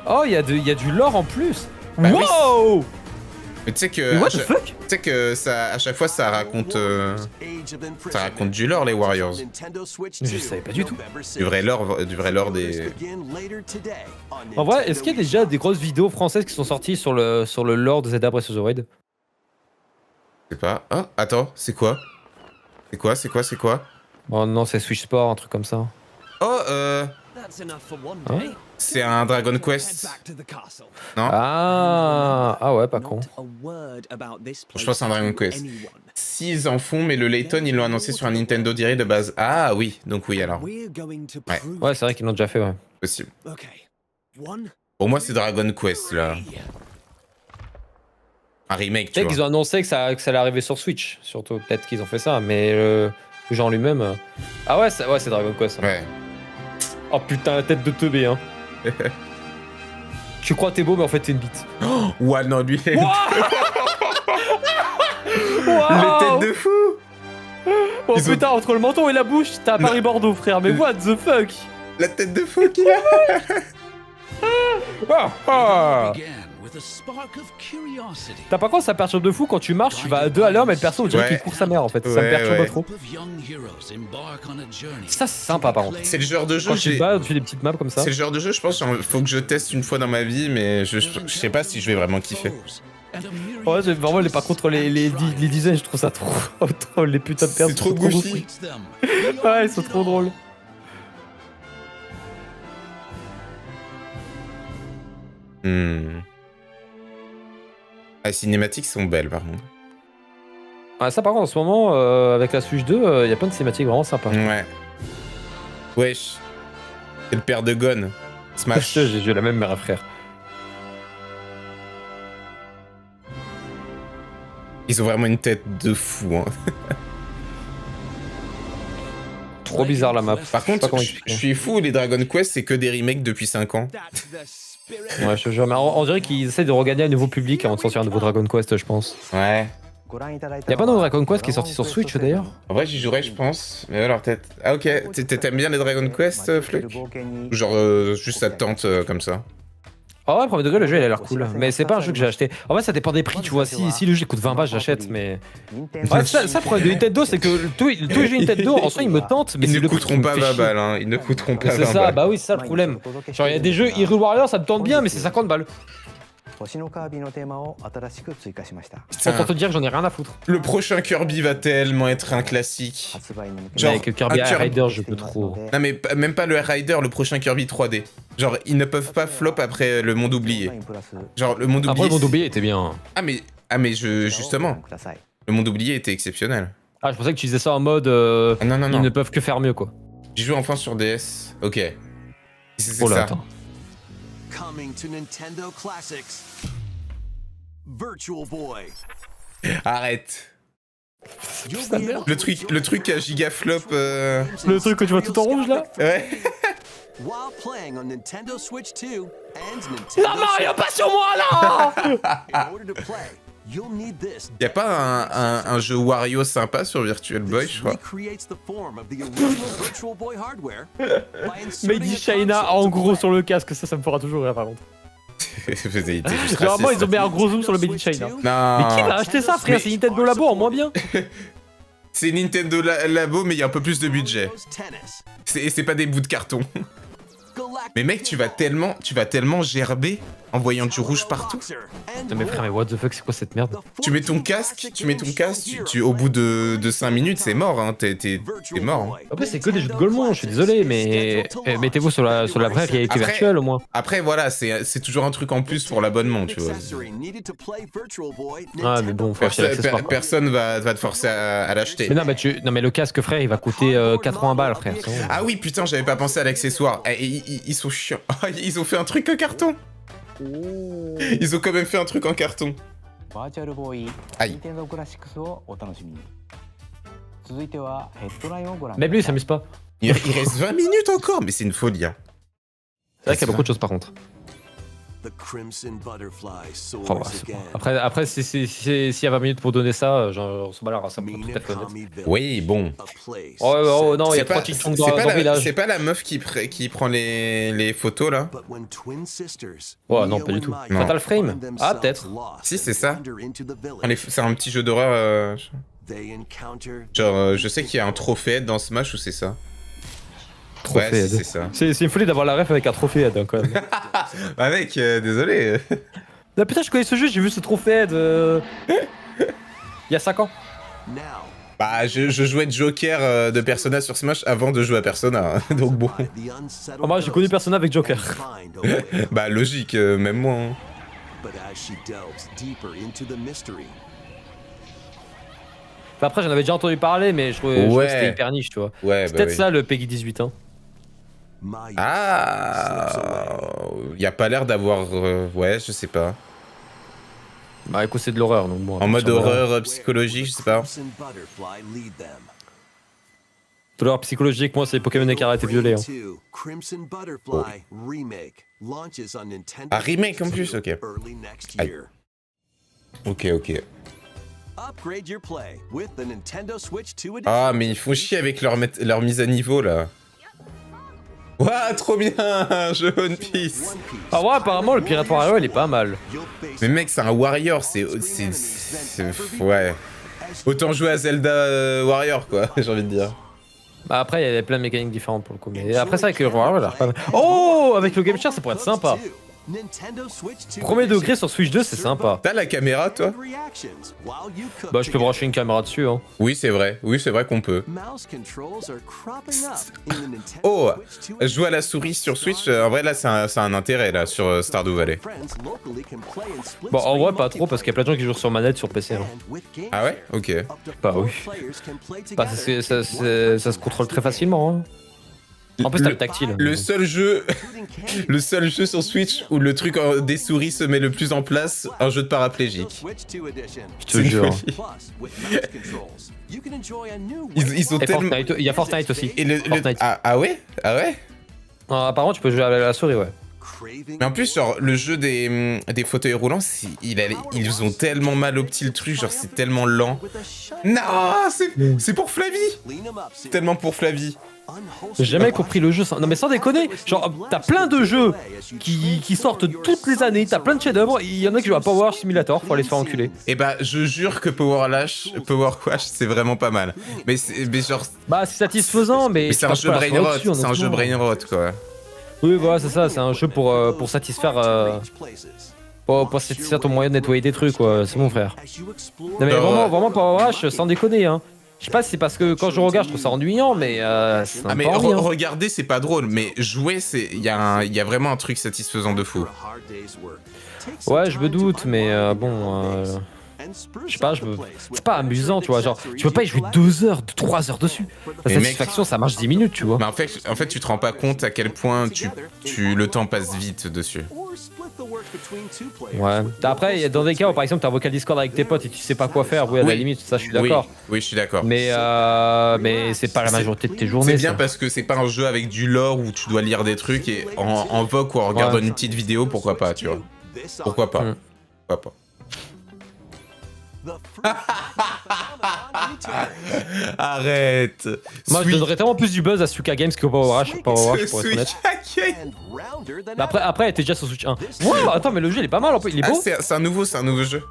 oh, il y a du lore en plus. Bah wow. Mais tu sais que, Mais what the fuck? tu sais que ça, à chaque fois, ça raconte du lore, les Warriors. Je savais pas du tout. Du vrai lore des... En vrai, est-ce qu'il y a déjà des grosses vidéos françaises qui sont sorties sur le lore de Zelda Breath of the Wild? Je sais pas. Oh, attends, c'est quoi? C'est quoi? Oh non, c'est Switch Sport, un truc comme ça. Oh, Hein? c'est un Dragon Quest. Non? Ah ouais, pas con. Je pense que c'est un Dragon Quest. S'ils en font, mais le Layton, ils l'ont annoncé sur un Nintendo Direct de base. Ah oui, donc oui alors. Ouais, c'est vrai qu'ils l'ont déjà fait, ouais. Possible. Pour moi, c'est Dragon Quest, là. Un remake, tu Peut-être vois. qu'ils ont annoncé que ça allait arriver sur Switch, surtout. Peut-être qu'ils ont fait ça, mais le jeu en lui-même... Ah ouais, c'est Dragon Quest. Ouais. Oh putain, la tête de teubé, hein. Tu crois t'es beau, mais en fait t'es une bite. Ouais, non, lui... Wow. Les têtes de fou. Oh Ils ont- putain, entre le menton et la bouche, t'as Paris-Bordeaux, frère. Mais what the fuck? La tête de fou qu'il a. T'as pas quoi, ça perturbe de fou quand tu marches, tu vas à 2 à l'heure, mais le perso on dirait Ouais. qu'il court sa mère en fait. Ça me Ouais, perturbe ouais. trop. Ça c'est sympa par contre. C'est le genre de jeu, Quand tu te bats, tu fais des petites maps comme ça. c'est le genre de jeu, je pense, faut que je teste une fois dans ma vie, mais je sais pas si je vais vraiment kiffer. Ouais, vraiment, par contre, les designs, je trouve ça trop. Les putains de persos. C'est trop sont goofy. Ouais, ils sont trop drôles. Les cinématiques sont belles par contre. Ouais, ça par contre, en ce moment, avec la Switch 2, il y a plein de cinématiques vraiment sympas. Ouais. Wesh. C'est le père de Gon. Smash. J'ai la même mère frère. Ils ont vraiment une tête de fou. Hein. Trop bizarre la map. Par contre, je suis fou, les Dragon Quest, c'est que des remakes depuis 5 ans. Ouais, je te jure, mais on dirait qu'ils essaient de regagner un nouveau public avant de sortir un nouveau Dragon Quest, je pense. Ouais. Y'a pas de Dragon Quest qui est sorti sur Switch d'ailleurs? En vrai, j'y jouerais, je pense. Mais alors, peut-être. Ah, ok. T'aimes bien les Dragon Quest, Fluck? Genre, juste ça te tente comme ça. Ah ouais, premier degré, le jeu il a l'air cool. Mais c'est pas un jeu que j'ai acheté. En fait, ça dépend des prix, tu vois. Si le jeu coûte 20 balles, j'achète, mais. Ouais, ça, le problème de Nintendo, c'est que tous les jeux Nintendo, en soi, ils me tentent, mais Ils c'est ne le prix coûteront qui me pas fait 20 chier. balles, hein. Ils ne coûteront pas 20 C'est ça, balles. bah oui, c'est ça le problème. Genre, il y a des jeux, Hyrule Warrior, ça me tente bien, mais c'est 50 balles. Pour te dire que j'en ai rien à foutre. Le prochain Kirby va tellement être un classique. Genre, Avec Kirby un Air Rider, je peux trop. Non mais même pas le Air Rider, le prochain Kirby 3D. Genre ils ne peuvent pas flop après le monde oublié. Genre le monde oublié. Après, le monde oublié était bien. Justement, le monde oublié était exceptionnel. Ah, je pensais que tu disais ça en mode. Ah, non non Ils non. ne peuvent que faire mieux, quoi. J'ai joué enfin sur DS. Ok. C'est Oh là, ça. attends. Coming to Nintendo Classics. Virtual Boy. Arrête. You'll be able to Le truc à gigaflop. Le truc que tu vois tout en rouge là? Ouais. While playing on Nintendo Switch 2 and Nintendo La Mario, pas sur moi là! In order to play, you'll need this. Y a pas un jeu Wario sympa sur Virtual Boy, je This crois. recreates the form of the original Virtual Boy hardware by inserting Made in a China console en to gros play. sur le casque, ça me fera toujours rire par contre. C'était juste Généralement, raciste. ils ont mis un gros zoom sur le Made in China. Non. Mais qui va acheter ça, frère? C'est Nintendo Labo en moins bien. C'est Nintendo Labo, mais il y a un peu plus de budget. Tennis. Et c'est pas des bouts de carton. Galactic Mais mec, tu vas tellement gerber en voyant du rouge partout. Non mais frère, mais what the fuck, c'est quoi cette merde? Tu mets ton casque, au bout de 5 minutes, c'est mort, hein. T'es mort. Après, c'est que des jeux de Golemon, je suis désolé, mais mettez-vous sur la vraie réalité Après- virtuelle au moins. Après, voilà, c'est toujours un truc en plus pour l'abonnement, tu vois. Ah, mais bon, faut acheter l'accessoire. Personne va te forcer à l'acheter. Mais non, mais le casque, frère, il va coûter 80 balles, frère. c'est bon. Ah oui, putain, j'avais pas pensé à l'accessoire. Ils sont chiants. Ils ont fait un truc en carton. Ils ont quand même fait un truc en carton. Aïe. Même lui, il s'amuse pas. Il reste 20 minutes encore, mais c'est une folie. Hein. C'est vrai qu'il y a beaucoup de choses par contre. The crimson butterfly soars Oh, bah, c'est bon. again. Après s'il y a 20 minutes pour donner ça, genre, on s'en bat la race, hein, pour être tout à fait honnête. Minakami Village, Oui, bon. a place Oh non, il y a C'est 3 pas, Ching Chong c'est dans pas le la, village. c'est pas la meuf qui prend les photos là. But when twin sisters, Ouais, non, Neo pas du and tout. Maya, Non. Fatal Frame. find Ah, themselves peut-être. lost Si, c'est and ça. wander into the village. C'est un petit jeu d'horreur. They encounter Genre, je sais qu'il y a un trophée dans Smash ou c'est ça. Trophée Ouais, Head. c'est ça. C'est une folie d'avoir la ref avec un trophée Head, hein, quand même. Bah mec, désolé. Ah putain, je connais ce jeu, j'ai vu ce trophée Head. Il y a 5 ans. now. Bah, je jouais Joker de Persona sur Smash avant de jouer à Persona, hein. Donc bon. By the unsettled Oh, moi, j'ai connu ghost Persona avec Joker. and find a way. Bah, logique, même moi. Hein. But as she delves deeper into the mystery, Enfin, après, j'en avais déjà entendu parler, mais je trouvais que c'était hyper niche, tu vois. Ouais, C'est bah peut-être oui. ça le Peggy 18, hein. Maya Ah, slips away. y a pas l'air d'avoir, ouais, je sais pas. Bah écoute, c'est de l'horreur, donc bon. En mode attention, horreur psychologique, je sais pas. Crimson Butterfly lead them. De l'horreur psychologique, moi, c'est Pokémon Écarlate été violé. Hein. Crimson Butterfly Remake launches on Nintendo Ah, remake en plus, ok. early next Aïe. year. Ok. Upgrade your play with the Nintendo Switch 2 edition. Ah, mais ils font chier avec leur mise à niveau là. Ouah, trop bien, jeu One Piece. Ah ouais, apparemment, le Pirate Warrior, il est pas mal. Mais mec, c'est un warrior, ouais. Autant jouer à Zelda Warrior, quoi, j'ai envie de dire. Bah après, il y a plein de mécaniques différentes pour le coup. Mais après ça, avec le Warrior, il a l'air pas mal. Oh, avec le Game Share, ça pourrait être sympa. Premier degré sur Switch 2, c'est sympa. T'as la caméra, toi? Bah, je peux brancher une caméra dessus, hein. Oui, c'est vrai qu'on peut. Oh, jouer à la souris sur Switch, en vrai, là, ça a un intérêt, là, sur Stardew Valley. Bon, en vrai, pas trop, parce qu'il y a plein de gens qui jouent sur manette sur PC. Hein. Ah ouais? Ok. Bah oui. Bah, ça se contrôle très facilement. Hein. En plus, t'as le tactile. Le seul jeu sur Switch où le truc des souris se met le plus en place, un jeu de paraplégique. Je te jure. Ils ont Et tellement... Fortnite, il y a Fortnite aussi. Et Fortnite. Ah ouais? Ah ouais? Apparemment, tu peux jouer avec la souris, ouais. Mais en plus, genre, le jeu des fauteuils roulants, ils ont tellement mal opti le truc, genre, c'est tellement lent. Non, c'est pour Flavie! Tellement pour Flavie. J'ai jamais compris le jeu sans... Non mais sans déconner, genre t'as plein de jeux qui sortent toutes les années, t'as plein de chefs-d'œuvre, il y en a qui jouent à Power Simulator, faut aller se faire enculer. Et bah je jure que Power Wash c'est vraiment pas mal. Mais genre... Bah c'est satisfaisant mais... c'est un jeu brain rot, c'est un jeu brain rot quoi. Oui voilà c'est ça, c'est un jeu pour satisfaire... Pour satisfaire ton moyen de nettoyer des trucs quoi, c'est mon frère. Non mais vraiment Power Wash, sans déconner hein. Je sais pas si c'est parce que quand je regarde je trouve ça ennuyant mais c'est ah mais pas envie, hein. Regarder c'est pas drôle mais jouer c'est il y a vraiment un truc satisfaisant de fou. Ouais je me doute mais bon je sais pas, c'est pas amusant tu vois genre tu peux pas y jouer 2 heures, 3 heures dessus. La satisfaction ça marche 10 minutes tu vois. Mais en fait tu te rends pas compte à quel point le temps passe vite dessus. Ouais. Après, il y a dans des cas où par exemple t'as un vocal Discord avec tes potes et tu sais pas quoi faire, oui à la limite, ça je suis d'accord. Oui, je suis d'accord. Mais c'est pas la majorité de tes journées. C'est bien parce que c'est pas un jeu avec du lore où tu dois lire des trucs et en voc ou en regardant une petite vidéo, pourquoi pas, tu vois. Pourquoi pas. Pourquoi pas. Arrête. Moi je donnerais tellement plus du buzz à Suika Games que Power Wash pour être honnête. Après elle était déjà sur Switch 1. Wow, attends mais le jeu il est pas mal en plus, il est beau. C'est un nouveau jeu.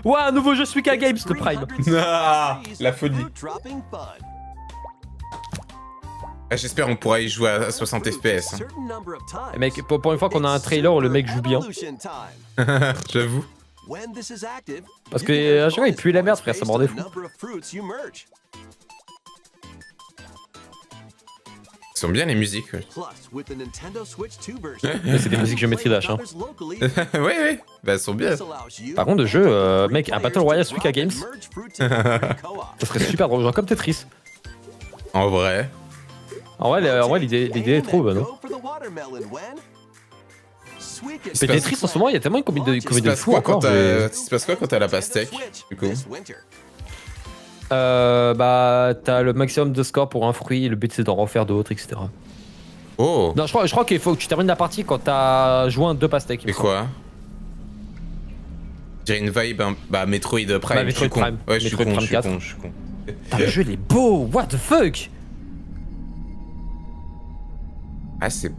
Ouais, un nouveau jeu Suika Games de Prime. Ah, la folie. J'espère qu'on pourra y jouer à 60 FPS. Et mec, pour une fois qu'on a un trailer où le mec joue bien. J'avoue. Parce que à chaque fois il pue la merde frère, ça me rendait fou. Ils sont bien les musiques. Ouais. Mais c'est des musiques géométrie dash hein. ouais, bah elles sont bien. Par contre de jeu, mec, un Battle Royale Suika Games, ça serait super drôle, genre comme Tetris. En vrai. En vrai l'idée est trop bonne. Hein. Mais Tetris en ce moment il y a tellement une comédie de fou encore. Il se passe quoi quand t'as la pastèque du coup? Bah t'as le maximum de score pour un fruit, le but c'est d'en refaire d'autres, etc. Oh. Non, je crois qu'il faut que tu termines la partie quand t'as joint 2 pastèques. C'est quoi? J'ai une vibe, bah Metroid Prime. Bah, Metroid Prime. Ouais, je suis Metroid con, Prime je suis 4. con, je suis con. Putain, le jeu il est beau, what the fuck. Ah, c'est.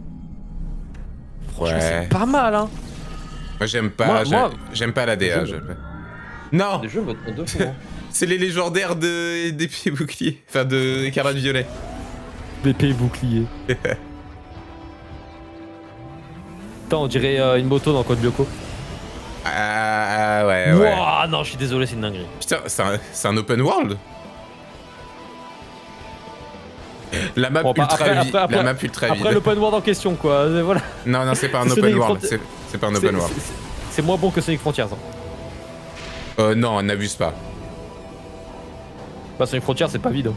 Franchement, Ouais. c'est pas mal, hein. Moi, j'aime pas, Moi- j'aime pas la DA. Non! Les jeux me tentent de fou, hein. C'est les légendaires d'épée bouclier. Enfin, de Écarlate Violet. D'épée et bouclier. Attends, on dirait une moto dans Code Lyoko. Ah, ouais, ouais. Wouah, non, je suis désolé, c'est une dinguerie. Putain, c'est un open world? La map Bon, bah, ultra après- vide. après- La map ultra vide. Après l'open world en question, quoi. Voilà. Non, c'est pas un C'est open Sonic world. Frontier- C'est pas un open world. C'est moins bon que Sonic Frontiers. Hein. Non, n'abuse pas. Bah, Sonic Frontiers, c'est pas vide. Hein.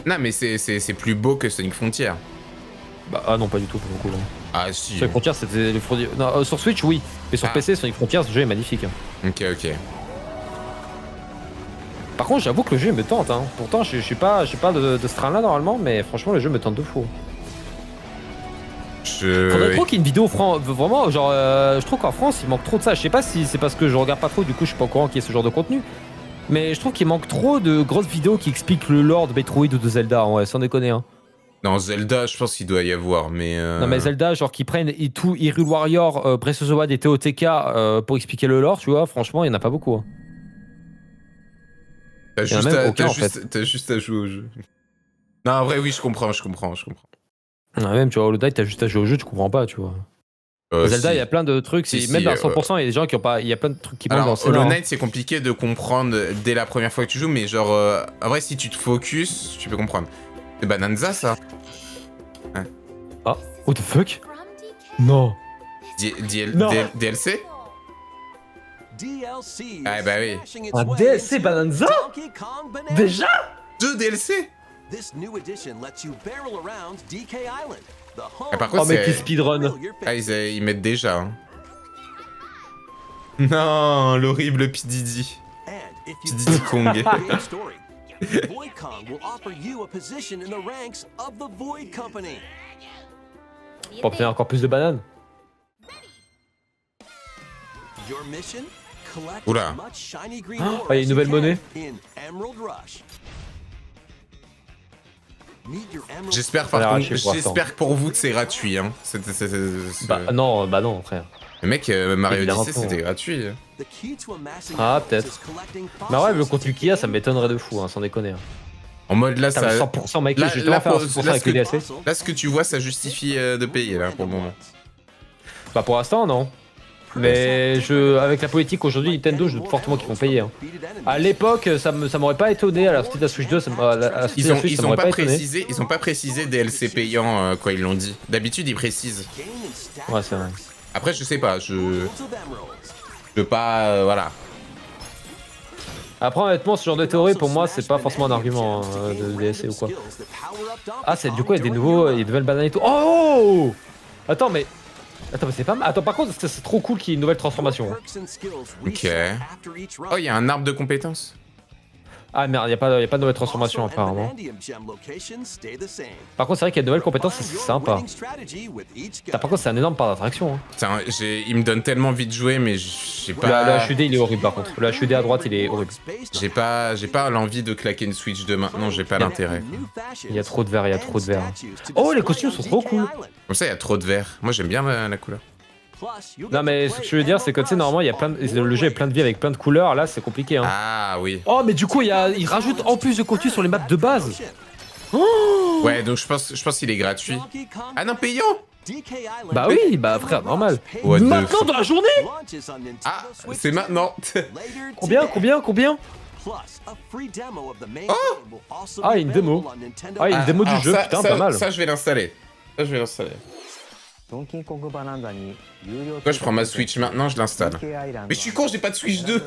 Non, mais c'est plus beau que Sonic Frontier. Bah, ah non, pas du tout, pour le coup. Là. Ah, si. Sonic Frontiers, c'était les Frontiers. Non, sur Switch, oui. Mais sur Ah. PC, Sonic Frontiers, ce jeu est magnifique. Hein. Ok, ok. Par contre, j'avoue que le jeu me tente. Hein. Pourtant, je suis pas de ce train-là normalement, mais franchement, le jeu me tente de fou. Faudrait trop qu'il y ait une vidéo vraiment, genre, je trouve qu'en France, il manque trop de ça. Je sais pas si c'est parce que je regarde pas trop, du coup, je suis pas au courant qu'il y ait ce genre de contenu. Mais je trouve qu'il manque trop de grosses vidéos qui expliquent le lore de Metroid ou de Zelda, ouais, sans déconner. Hein. Non, Zelda, je pense qu'il doit y avoir, mais. Non, mais Zelda, genre, qui prennent tout Hyrule Warrior, Breath of the Wild et TOTK pour expliquer le lore, tu vois, franchement, il y en a pas beaucoup. Hein. T'as y en a même aucun, en t'as juste à jouer au jeu. Non, en vrai, oui, je comprends. Ouais, même, tu vois, Hollow Knight, t'as juste à jouer au jeu, tu comprends pas, tu vois. Zelda, il y a plein de trucs, Si, même si, dans 100%, il y a des gens qui ont pas. Il y a plein de trucs qui manquent dans le Alors, scénario. Hollow Knight, c'est compliqué de comprendre dès la première fois que tu joues, mais genre, en vrai, si tu te focus, tu peux comprendre. C'est Bananza, ça? Ah, what the fuck? Non. Non. DLC? DLC. Ah, bah oui. Un DLC Bananza? Déjà? 2 DLC? This new edition lets you barrel around DK Island. The home Ah, par Oh, contre, mais qui c'est. speedrun. Ah, ils mettent déjà. Hein. Non, l'horrible P. Diddy. And if P. you Diddy Kong. Game story, Void Kong will offer you a position in the ranks of the Void Company. Pour obtenir encore plus de bananes. Your mission? Collect Oula. as much shiny green Ah, ore il y a une as you nouvelle can monnaie. in Emerald Rush. Meet your Emerald J'espère Ça a l'air par arraché contre, pour l'instant. j'espère pour vous que c'est gratuit. Hein. Bah non, frère. Le mec, Mario Évidemment Odyssey, pas. c'était gratuit. The key to amassing Ah, ores peut-être. is collecting Mais ouais, le fossils contenu qu'il y a, ça m'étonnerait de fou, hein, sans déconner. Hein. En mode là, Putain, ça. 100% mec, Là- je vais là, tellement faire pour- 100% là, avec ce que- les DLC. Là, ce que tu vois, ça justifie de payer là pour le moment. Bah pour l'instant, non. Mais avec la politique aujourd'hui, Nintendo, je doute fortement qu'ils vont payer. Hein. À l'époque, ça m'aurait pas étonné, à la sortie de la Switch 2, à la sortie de la Switch, ça m'aurait pas étonné. Ils ont pas précisé DLC payant quand ils l'ont dit. D'habitude, ils précisent. Ouais, c'est vrai. Après, je sais pas, je veux pas, voilà. Après, honnêtement, ce genre de théorie, pour moi, c'est pas forcément un argument hein, de DLC ou quoi. Ah, c'est du coup, il y a des nouvelles bananes et tout. Oh! Attends, mais c'est pas mal. Attends, par contre, c'est trop cool qu'il y ait une nouvelle transformation. Hein. Ok. Oh, il y a un arbre de compétences. Ah merde, y a pas de nouvelle transformation apparemment. Par contre, c'est vrai qu'il y a de nouvelles compétences, c'est sympa. Par contre, c'est un énorme part d'attraction. Hein. Putain, il me donne tellement envie de jouer, mais j'ai Le pas. HUD, il est horrible par contre. Le HUD à droite, il est horrible. J'ai pas l'envie de claquer une Switch de maintenant, j'ai pas l'intérêt. Il y a trop de verre, il y a trop de verre. Oh, les costumes sont trop cool. Comme ça, il y a trop de vert. Moi, j'aime bien la couleur. Non, mais ce que je veux dire, c'est que tu sais, normalement, il y a le jeu est plein de vie avec plein de couleurs. Là, c'est compliqué. Hein. Ah oui. Oh, mais du coup, il rajoute en plus de contenu sur les maps de base. Ouais, donc je pense qu'il est gratuit. Ah non, payant. Bah oui, bah frère, normal. What the Maintenant fuck. dans la journée. Ah, c'est maintenant. Combien Ah, une démo. Ah, une démo du Alors jeu, ça, putain, ça- pas mal. Ça, je vais l'installer. Quand je prends ma Switch maintenant, je l'installe. Mais je suis con, j'ai pas de Switch 2.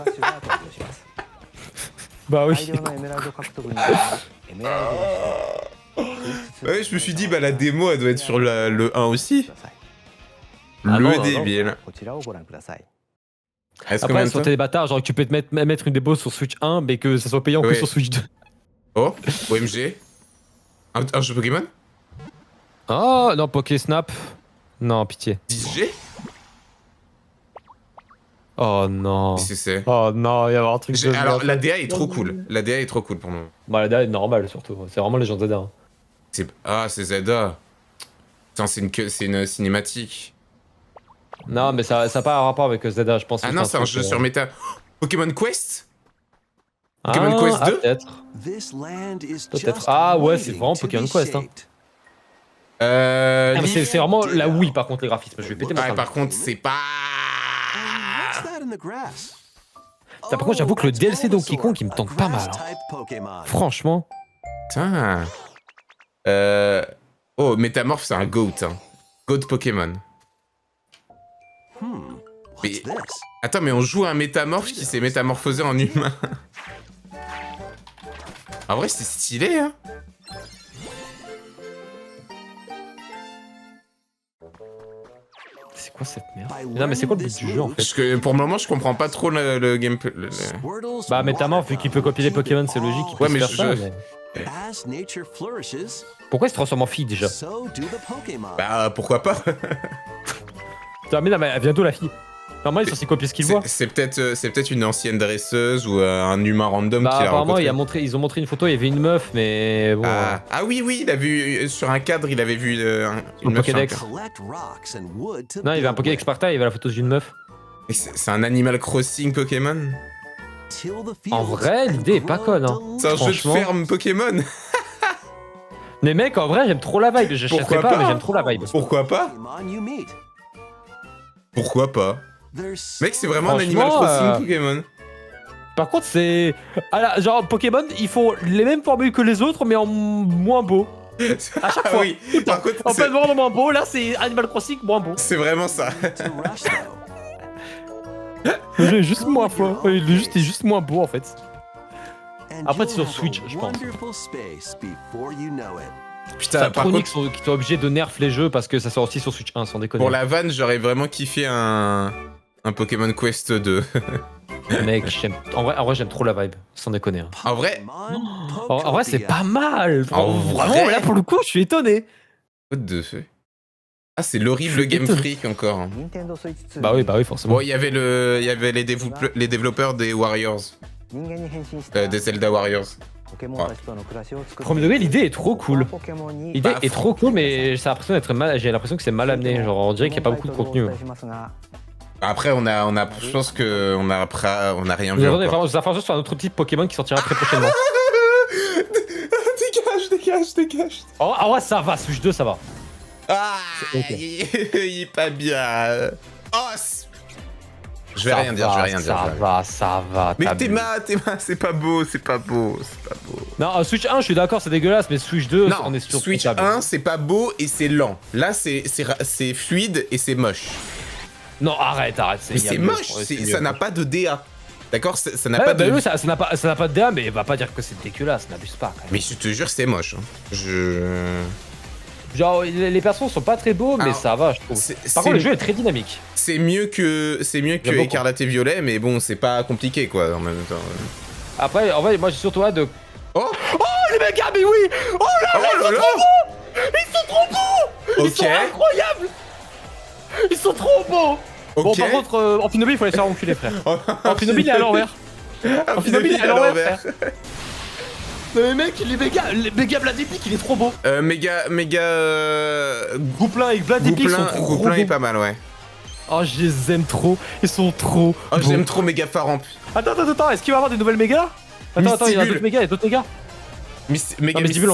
Bah oui. Ouais, je me suis dit, bah la démo, elle doit être sur le 1 aussi. Ah Le non, non, débile. Est-ce que Après, même sur tes bâtards, genre tu peux te mettre une démo sur Switch 1, mais que ça soit payant que Oui. sur Switch 2. Oh, OMG. Un jeu Pokémon? Oh non, Pokésnap. Non, pitié. 10G? Oh non. Qu'est-ce que c'est? Oh non, il y a un truc de... Alors, la DA est trop cool. La DA est trop cool pour le moment. Bah, la DA est normale surtout. C'est vraiment les gens de Zelda. Hein. C'est Zelda. Putain, c'est une cinématique. Non, mais ça a pas un rapport avec Zelda, je pense. Ah que non, c'est un truc, jeu sur méta. Pokémon Quest? Pokémon Quest 2? Peut-être. This land is Peut-être. just Ah ouais, c'est waiting vraiment to Pokémon be Quest. Hein. shaped. Ah, mais c'est vraiment la Wii par contre les graphismes. Je vais péter ma Ouais, femme. par contre, c'est pas. What's that in the grass? Putain, par contre, j'avoue que le DLC Donkey Kong, il me tente pas mal. Hein. Grass-type Pokémon. Franchement. Putain. Oh, Métamorph, c'est un GOAT. Hein. GOAT Pokémon. What's Mais- this? Attends, mais on joue un métamorphe qui s'est métamorphosé en humain. En vrai, c'est stylé, hein. C'est quoi cette merde? By Non, mais c'est quoi le learning but this du jeu en move, fait? Parce que pour le moment, je comprends pas trop le gameplay. Squirtle's Bah, Métamorph, vu qu'il peut copier les Pokémon, c'est logique qu'il Ouais, puisse mais faire ça. je- Mais... As nature flourishes, Pourquoi il se transforme en fille déjà? so do the Pokémon. Bah, pourquoi pas. Putain, mais non, mais bientôt la fille. Normalement, il est censé copier ce qu'il voit. C'est peut-être une ancienne dresseuse ou un humain random Bah, qui l'a apparemment, rencontré. ils ont montré une photo, il y avait une meuf, mais bon. Ah oui, il a vu sur un cadre, il avait vu Sur une le meuf sur un Pokédex. cadre. Collect rocks and wood to Non, il y avait un build Pokédex with. par terre, il y avait la photo d'une meuf. Et c'est un Animal Crossing Pokémon. Till the En fields vrai, l'idée est pas grow conne, hein. C'est un jeu de Franchement. ferme Pokémon. Mais mec, en vrai, j'aime trop la vibe. Je Pourquoi pas, pas mais j'aime trop la vibe. Pourquoi pas Pokémon you meet. Pourquoi pas There's Mec, c'est vraiment un Animal Franchement, Crossing Pokémon. Par contre, c'est. Ah là, genre, Pokémon, ils font les mêmes formules que les autres, mais en moins beau. À chaque Ah fois. oui, Tout le temps. par contre, En fait, vraiment moins beau. Là, c'est Animal Crossing moins beau. c'est vraiment ça. to rush though. Le jeu est juste moins fort. Il est juste moins beau en fait. And Après, you'll c'est sur have a Switch, je pense. wonderful space before you know it. Putain, Ça par Tronic contre, qui sont obligés de nerf les jeux parce que ça sort aussi sur Switch 1, sans déconner. pour la vanne, j'aurais vraiment kiffé un Pokémon Quest 2. Mec, en vrai, j'aime trop la vibe, sans déconner. Hein. En vrai, Pokémon En vrai, c'est Pokopia. pas mal. En Vraiment, vrai là, pour le coup, je suis étonné. what the fuck. Ah, c'est l'horrible Je suis Game étonné. Freak encore. Bah oui, forcément. Bon, il y avait les développeurs des Warriors, des Zelda Warriors. Premier degré, l'idée est trop cool. L'idée Bah, est trop cool, mais j'ai l'impression que c'est mal amené. Genre, on dirait qu'il n'y a pas beaucoup de contenu. Après, je pense que on a rien vu. Nous avons encore. des informations sur un autre type Pokémon qui sortira très prochainement. Dégage. Ah ouais, ça va, Switch 2, ça va. Ah, Ok. il est pas bien. Oh, je vais Ça rien dire, je vais rien dire. Ça va. Mais t'abuses. Théma, c'est pas beau. Non, Switch 1, je suis d'accord, c'est dégueulasse, mais Switch 2, on Non, est sur Switch potable. 1, c'est pas beau et c'est lent. Là, c'est fluide et c'est moche. Non, arrête. Mais c'est moche, ça n'a pas de DA. D'accord, ça n'a Ouais, pas bah de. oui, ça n'a pas de DA, mais va pas dire que c'est dégueulasse, n'abuse pas quand même. Mais je te jure, c'est moche. Hein. Genre, les persos sont pas très beaux, mais Alors, ça va, je trouve. c'est- Par contre, le jeu est très dynamique. C'est mieux que J'aime beaucoup. Écarlate et Violet, mais bon, c'est pas compliqué quoi en même temps. Après, en vrai, moi j'ai surtout hâte de. Oh, Les méga, mais oui! Oh là là, oh là là. ils sont trop beaux! Ils Ok. sont incroyables! Ils sont trop beaux! Bon, Ok. par contre, Amphinobi, il faut les faire enculer, frère. Amphinobi, il est à l'envers. Amphinobi, Amphinobi, il est à l'envers, frère. Mais mec, les méga Bladipic, il est trop beau. Méga. Gouplin et Bladipic sont trop Gouplin beaux. est pas mal, ouais. Oh, je les aime trop. Ils sont trop Oh, beaux. j'aime trop Méga Faramp. Attends, est-ce qu'il va y avoir des nouvelles mégas? Attends, il y a Mystibule. d'autres mégas. Méga Non, Mystibule,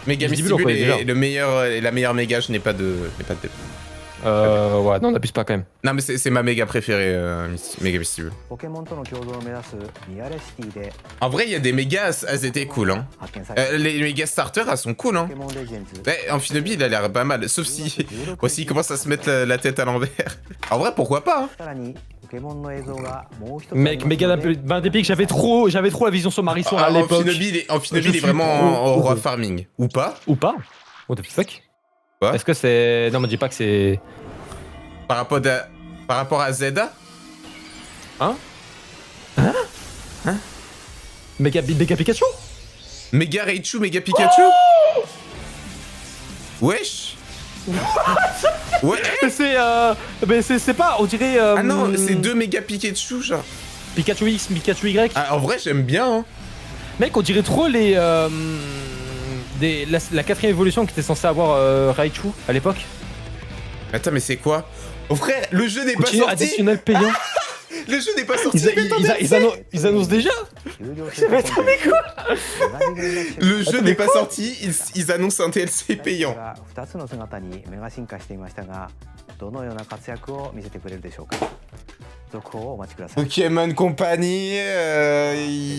Méga Mystibule, on Mystibule connaît déjà. est la meilleure méga, je n'ai pas de. Ouais, non, on n'abuse pas quand même. Non, mais c'est ma méga préférée, Méga Mystibule. En vrai, il y a des mégas, elles étaient cool, hein. Les méga starters, elles sont cool, hein. Amphinobi, il a l'air pas mal, sauf si. Aussi, il commence à se mettre la tête à l'envers. En vrai, pourquoi pas, hein. Mec, méga Bladipic, j'avais trop la vision sur Marisson à l'époque. Amphinobi, Je il est suis vraiment en trop roi heureux. farming. Ou pas? Ou pas? What the fuck? Quoi? Est-ce que c'est. Non, me dis pas que c'est. Par rapport à Zelda? Méga Pikachu? Méga Raichu, Méga Pikachu? Wesh. Ouais. C'est pas, on dirait. Ah non, c'est 2 méga Pikachu, genre. Pikachu X, Pikachu Y. Ah, en vrai, j'aime bien. Hein. Mec, on dirait trop les. La 4ème évolution qui était censée avoir Raichu à l'époque. Attends, mais c'est quoi? Oh frère, le jeu n'est pas Continue sorti. additionnel payant. Le jeu n'est pas sorti. Ils annoncent déjà. Le jeu n'est pas sorti. Ils annoncent un DLC payant. 2つの姿にメガ進化していましたが、どのような活躍を見せてくれるでしょうか。続報をお待ちください。 Pokémon Company,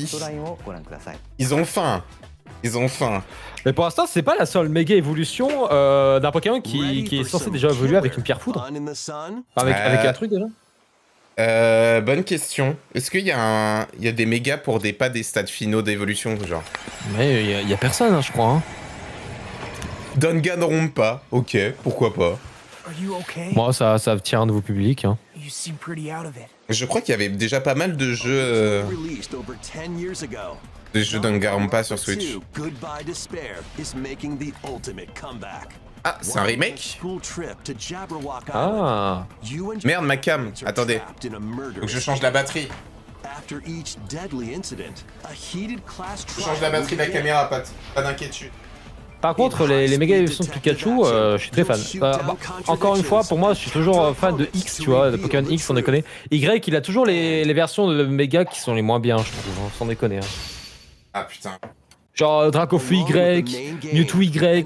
テストラインをご覧ください。 ils ont faim. Ils ont faim. Mais pour l'instant, c'est pas la seule méga évolution d'un Pokémon qui est censé déjà évoluer avec une pierre foudre. Fun in the sun? Avec un truc déjà. Bonne question. Est-ce qu'il y a des mégas pour pas des stades finaux d'évolution, genre? Mais il y a personne, hein, je crois. Hein. Danganronpa, ok, pourquoi pas. Are you okay? Moi, ça attire un nouveau public. Hein. You seem pretty out of it. Je crois qu'il y avait déjà pas mal de jeux, Released over 10 years ago. Danganronpa sur Switch. Goodbye Despair is making the ultimate comeback. Ah, c'est un remake? School trip to Jabberwock Island. Ah. You and Merde, ma cam. are Attendez. trapped in a murderous Faut que je change la batterie. After each deadly incident, a heated class Je change la batterie de la caméra, pas d'inquiétude. Par contre, les méga évolutions de Pikachu, je suis très fan. Encore une fois, pour moi, je suis toujours fan de X, tu vois, de Pokémon X, on déconne. Y, il a toujours les versions de méga qui sont les moins bien, je trouve, hein, sans déconner. Hein. Ah putain. Genre Dracofeu Y, Mewtwo Y,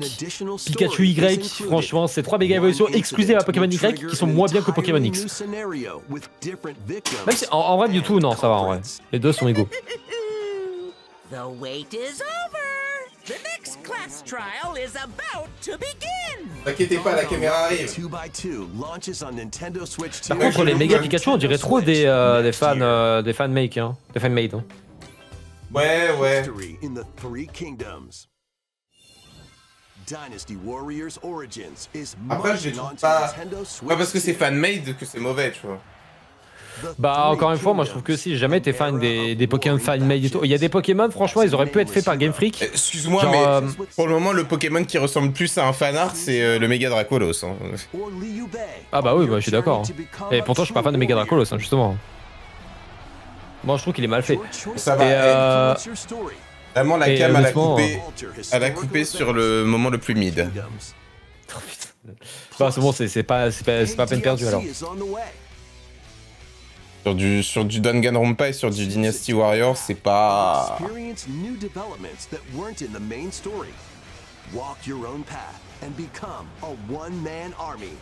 Pikachu Y, franchement, c'est 3 méga évolutions exclusives à Pokémon Y qui sont moins bien que Pokémon X. Même si, en vrai, Mewtwo, non, ça va en vrai. Les deux sont égaux. The wait is over. The next class trial is about to begin. T'inquiétez pas, la caméra arrive. Par contre, les méga Pikachu, on dirait trop des fan-make, hein. Des fan-made, hein. Ouais. In the Three Kingdoms. Dynasty Warriors Origins is Après, je les trouve pas. Ouais, parce que c'est fan-made que c'est mauvais, tu vois. Bah, encore une fois, moi je trouve que si j'ai jamais été fan des Pokémon fan-made et tout. Il y a des Pokémon, franchement, ils auraient pu être faits par Game Freak. Excuse-moi, genre, mais pour le moment, le Pokémon qui ressemble plus à un fanart, c'est le Méga Dracolos. Hein. Ah bah oui, bah, je suis d'accord. Hein. Et pourtant, je suis pas fan de Mega Dracolos, hein, justement. Moi, je trouve qu'il est mal fait. Ça va. Et Vraiment, la et cam, honnêtement, elle a coupé sur le moment le plus mid. Bah, c'est bon, c'est pas peine perdue alors. Sur du Danganronpa et sur du Dynasty Warriors, c'est pas... Experience new developments that weren't in the main story. Walk your own path and become a one-man army.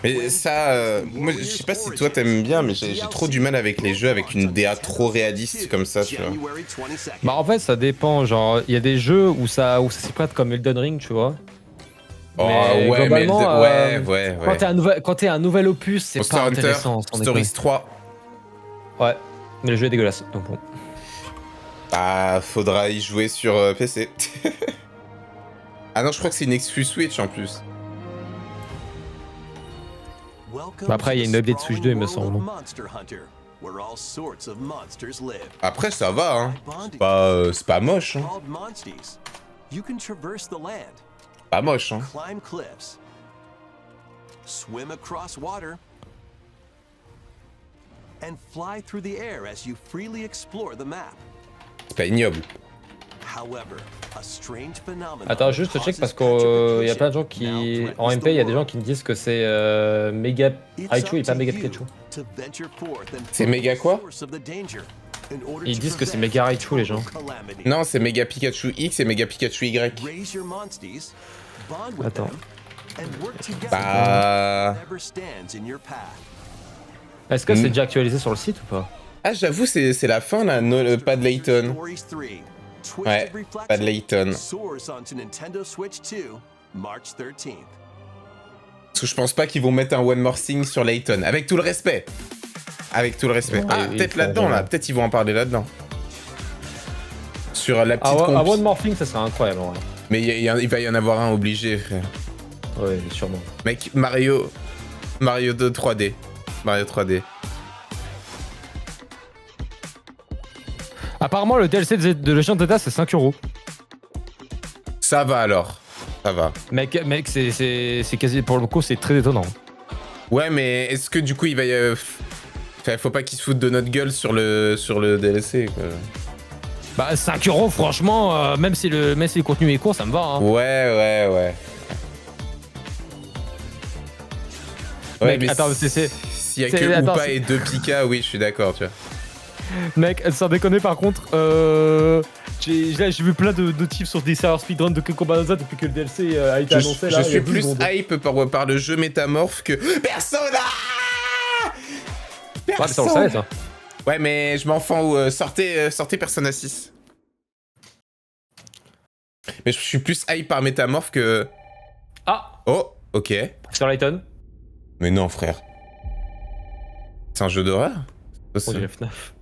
Mais ça, moi, je sais pas si toi t'aimes bien, mais j'ai trop du mal avec les jeux avec une DA trop réaliste comme ça, tu vois. Bah en fait, ça dépend. Genre, il y a des jeux où ça s'y prête comme Elden Ring, tu vois. Oh Mais ouais, mais globalement, ouais. Quand t'es un nouvel opus, c'est Monster pas Hunter, intéressant. sans Stories déconner. 3. Ouais, mais le jeu est dégueulasse. Donc bon. Bah, faudra y jouer sur PC. Ah non, je crois que c'est une exclu Switch en plus. Bah après, il y a une update Switch 2, il me semble. Après, ça va, hein. C'est pas moche, hein. Pas moche, hein. Climb cliffs, swim across water, and fly through the air as you freely explore the map. C'est pas ignoble. However, a strange phenomenon. Attends, juste check parce qu'il y a plein de gens qui. En MP, il y a des gens qui me disent que c'est méga Raichu et pas méga Pikachu. C'est méga quoi? Ils disent que c'est méga Raichu, les gens. Non, c'est Méga Pikachu X et Méga Pikachu Y. Attends. Bah... Est-ce que c'est déjà actualisé sur le site ou pas? Ah, j'avoue, c'est la fin, là, pas de Layton. Ouais, pas de Layton. Parce que je pense pas qu'ils vont mettre un One More Thing sur Layton. Avec tout le respect. Avec tout le respect. Ouais, Ah, oui, peut-être là-dedans, là. Peut-être ils vont en parler là-dedans. Sur la petite Un comp. One More Thing, ça serait incroyable, en vrai. Mais il va y en avoir un obligé, frère. Ouais, sûrement. Mec, Mario 2 3D. Mario 3D. Apparemment, le DLC de Legend of Zelda, c'est 5 €. Ça va alors. Ça va. Mec, c'est quasi pour le coup, c'est très étonnant. Ouais, mais est-ce que du coup, il va y... faut pas qu'il se foute de notre gueule sur le DLC, quoi. Bah 5 €, franchement, même si le contenu est court, ça me va. Hein. Ouais. Ouais, Mec, attends, s'il y a que attends, Upa et 2 Pika, oui, je suis d'accord, tu vois. Mec, sans déconner par contre, j'ai vu plein de tips sur des serveurs speedrun de Keiko Bananza depuis que le DLC a été annoncé. Je suis plus hype par le jeu Métamorphe que Persona. Ouais, mais ça on le savait, ça. Ouais, mais je m'en fous. Sortez Persona 6. Mais je suis plus hype par Métamorphe que... Ah, Oh, ok. sur Lighton. Mais non, frère. C'est un jeu d'horreur? On dirait FNAF.